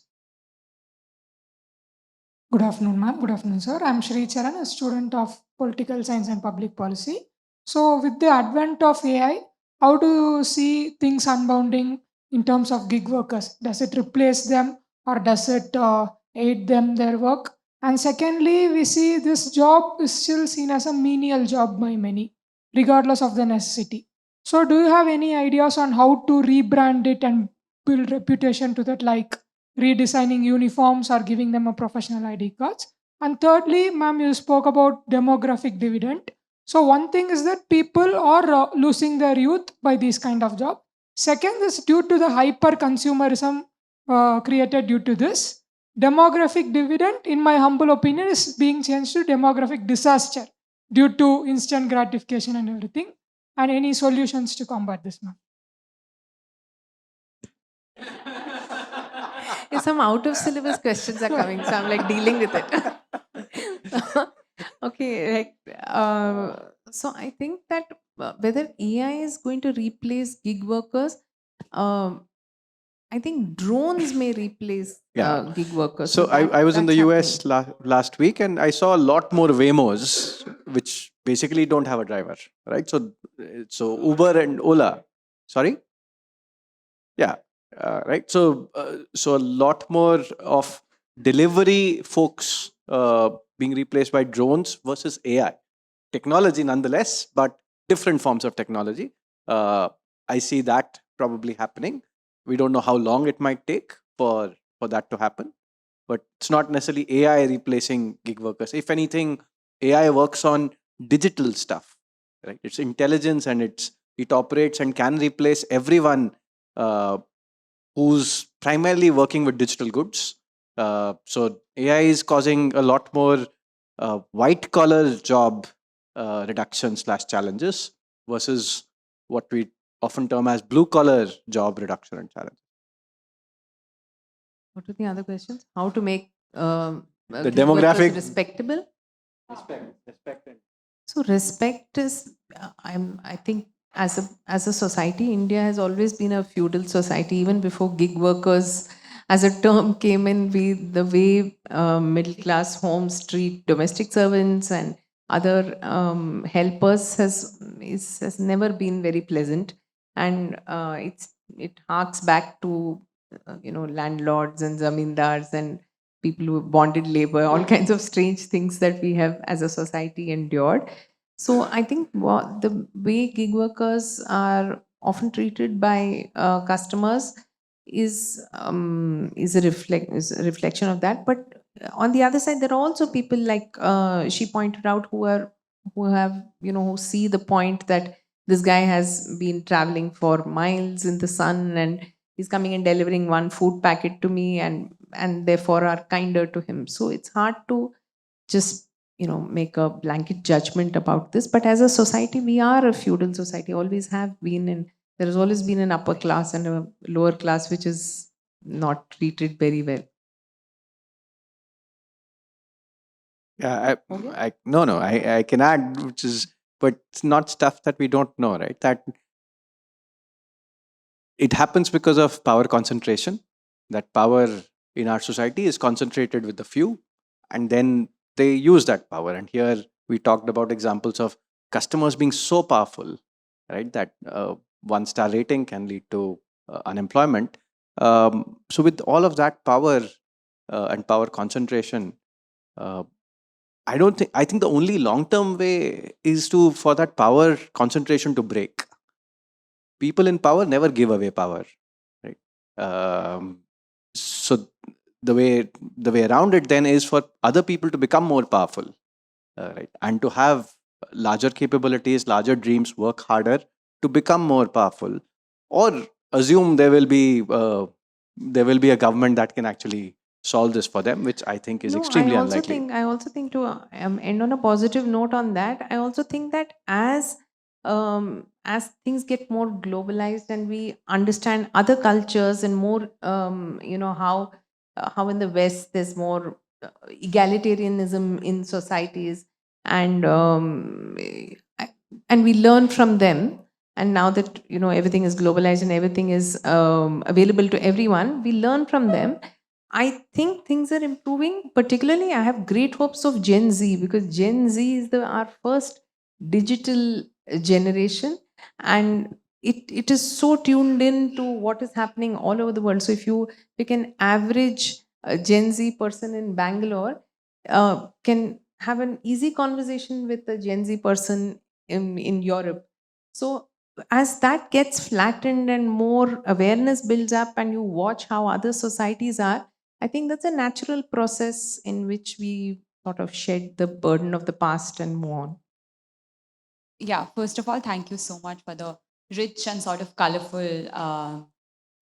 Good afternoon, ma'am. Good afternoon, sir. I'm Shri Charan, a student of Political Science and Public Policy. So, with the advent of AI, how do you see things unbounding in terms of gig workers? Does it replace them or does it aid them their work? And secondly, we see this job is still seen as a menial job by many, regardless of the necessity. So, do you have any ideas on how to rebrand it and build reputation to that, like redesigning uniforms or giving them a professional ID cards? And thirdly, ma'am, you spoke about demographic dividend. So one thing is that people are losing their youth by these kind of job. Second is due to the hyper consumerism created due to this. Demographic dividend, in my humble opinion, is being changed to demographic disaster due to instant gratification and everything. And any solutions to combat this, ma'am? Some out of syllabus questions are coming, so I'm like dealing with it. Okay, right. So I think that whether AI is going to replace gig workers, I think drones may replace gig workers. So I was in the US last week, and I saw a lot more Waymos, which basically don't have a driver, right? So Uber and Ola, sorry, yeah, right. So a lot more of delivery folks being replaced by drones versus AI technology, nonetheless, but different forms of technology. I see that probably happening. We don't know how long it might take for that to happen, but it's not necessarily AI replacing gig workers. If anything, AI works on digital stuff, right? It's intelligence and it's it operates and can replace everyone who's primarily working with digital goods. So AI is causing a lot more white collar job reduction / challenges versus what we often term as blue collar job reduction and challenge. What are the other questions? How to make The gig workers demographic- respectable? Respect. So respect is, I think, as a society, India has always been a feudal society. Even before gig workers as a term came in, the way middle class homes treat domestic servants and other helpers has never been very pleasant, and it harks back to landlords and zamindars and people who have bonded labor, all kinds of strange things that we have as a society endured. So I think the way gig workers are often treated by customers is a reflection of that. But on the other side, there are also people like she pointed out who see the point that this guy has been traveling for miles in the sun and he's coming and delivering one food packet to me and therefore are kinder to him. So it's hard to just make a blanket judgment about this, but as a society we are a feudal society, always have been, and there has always been an upper class and a lower class which is not treated very well. Yeah, I can add, which is, but it's not stuff that we don't know, right? That it happens because of power concentration. That power in our society is concentrated with the few, and then they use that power. And here we talked about examples of customers being so powerful, right? That 1-star rating can lead to unemployment. So with all of that power and power concentration, I think the only long-term way is for that power concentration to break. People in power never give away power, right? So the way around it then is for other people to become more powerful, right? And to have larger capabilities, larger dreams, work harder to become more powerful, or assume there will be a government that can actually solve this for them, which I think is extremely unlikely. I also think to end on a positive note on that, I also think that as things get more globalized and we understand other cultures and more, how in the West there's more egalitarianism in societies, and and we learn from them. And now that everything is globalized and everything is available to everyone, we learn from them. I think things are improving. Particularly, I have great hopes of Gen Z, because Gen Z is our first digital generation, and it is so tuned in to what is happening all over the world. So if you pick an average Gen Z person in Bangalore, can have an easy conversation with a Gen Z person in Europe. So as that gets flattened and more awareness builds up and you watch how other societies are, I think that's a natural process in which we sort of shed the burden of the past and move on. Yeah, first of all, thank you so much for the rich and sort of colorful,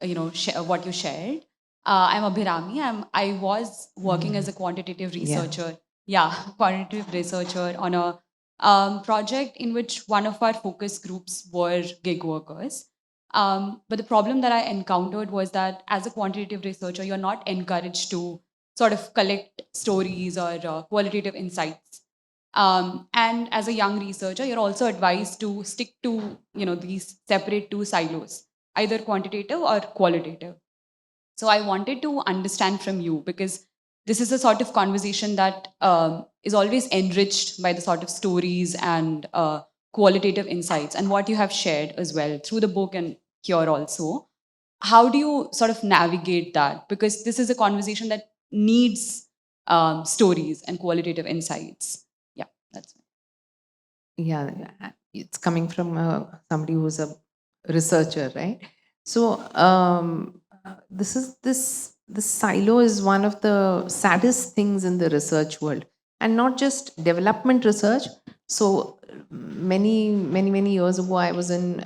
what you shared. I'm Abhirami. I was working as a quantitative researcher. Yeah, quantitative researcher on a project in which one of our focus groups were gig workers. But the problem that I encountered was that as a quantitative researcher, you're not encouraged to sort of collect stories or qualitative insights. And as a young researcher, you're also advised to stick to these separate two silos, either quantitative or qualitative. So I wanted to understand from you, because this is a sort of conversation that is always enriched by the sort of stories and qualitative insights and what you have shared as well through the book and here also. How do you sort of navigate that? Because this is a conversation that needs stories and qualitative insights. Yeah, that's it. Yeah, it's coming from somebody who's a researcher, right? So this silo is one of the saddest things in the research world, and not just development research. So many years ago, I was in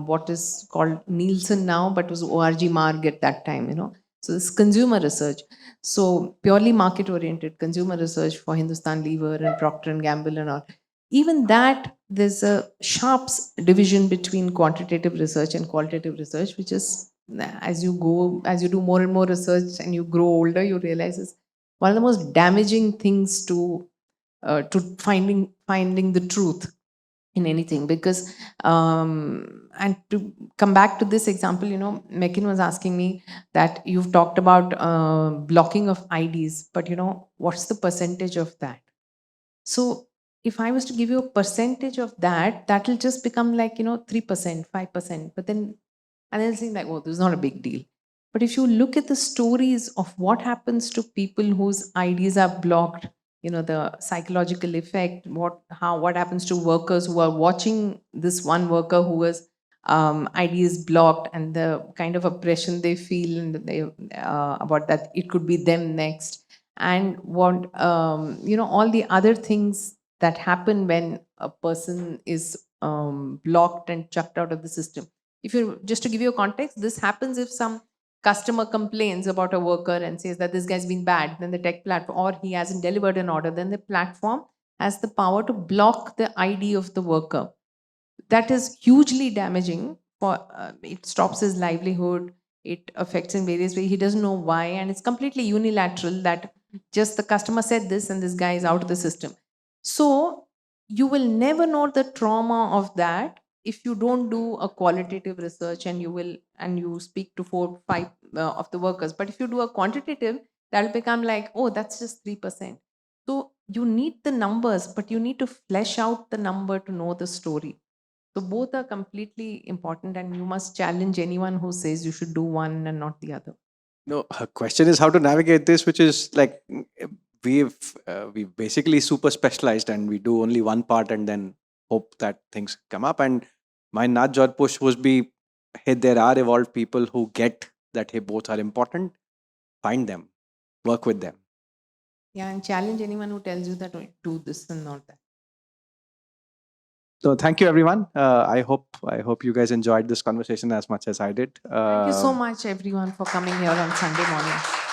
what is called Nielsen now, but was ORG Marg at that time, So this consumer research. So purely market oriented consumer research for Hindustan Lever and Procter and Gamble and all. Even that, there's a sharp division between quantitative research and qualitative research, which is as you do more and more research and you grow older, you realize it's one of the most damaging things to finding the truth in anything. Because and to come back to this example, Mekin was asking me that you've talked about blocking of IDs, but what's the percentage of that? So if I was to give you a percentage of that, that'll just become like 3%, 5%, but then and they'll seem like, oh, this is not a big deal. But if you look at the stories of what happens to people whose IDs are blocked, the psychological effect, what happens to workers who are watching this one worker who was ID is blocked, and the kind of oppression they feel, and they about that it could be them next, and what all the other things that happen when a person is blocked and chucked out of the system. If you just to give you a context, this happens if some customer complains about a worker and says that this guy's been bad, then the tech platform, or he hasn't delivered an order, then the platform has the power to block the ID of the worker. That is hugely damaging. For it stops his livelihood, it affects in various ways, he doesn't know why, and it's completely unilateral that just the customer said this and this guy is out of the system. So you will never know the trauma of that if you don't do a qualitative research and you speak to 4-5 of the workers. But if you do a quantitative, that'll become like, oh, that's just 3%. So you need the numbers, but you need to flesh out the number to know the story. So both are completely important, and you must challenge anyone who says you should do one and not the other. No, her question is how to navigate this, which is like we've basically super specialized and we do only one part and then hope that things come up. And my nudge or push would be, hey, there are evolved people who get that, hey, both are important. Find them, work with them. Yeah, and challenge anyone who tells you that do this and not that. So thank you, everyone. I hope you guys enjoyed this conversation as much as I did. Thank you so much, everyone, for coming here on Sunday morning.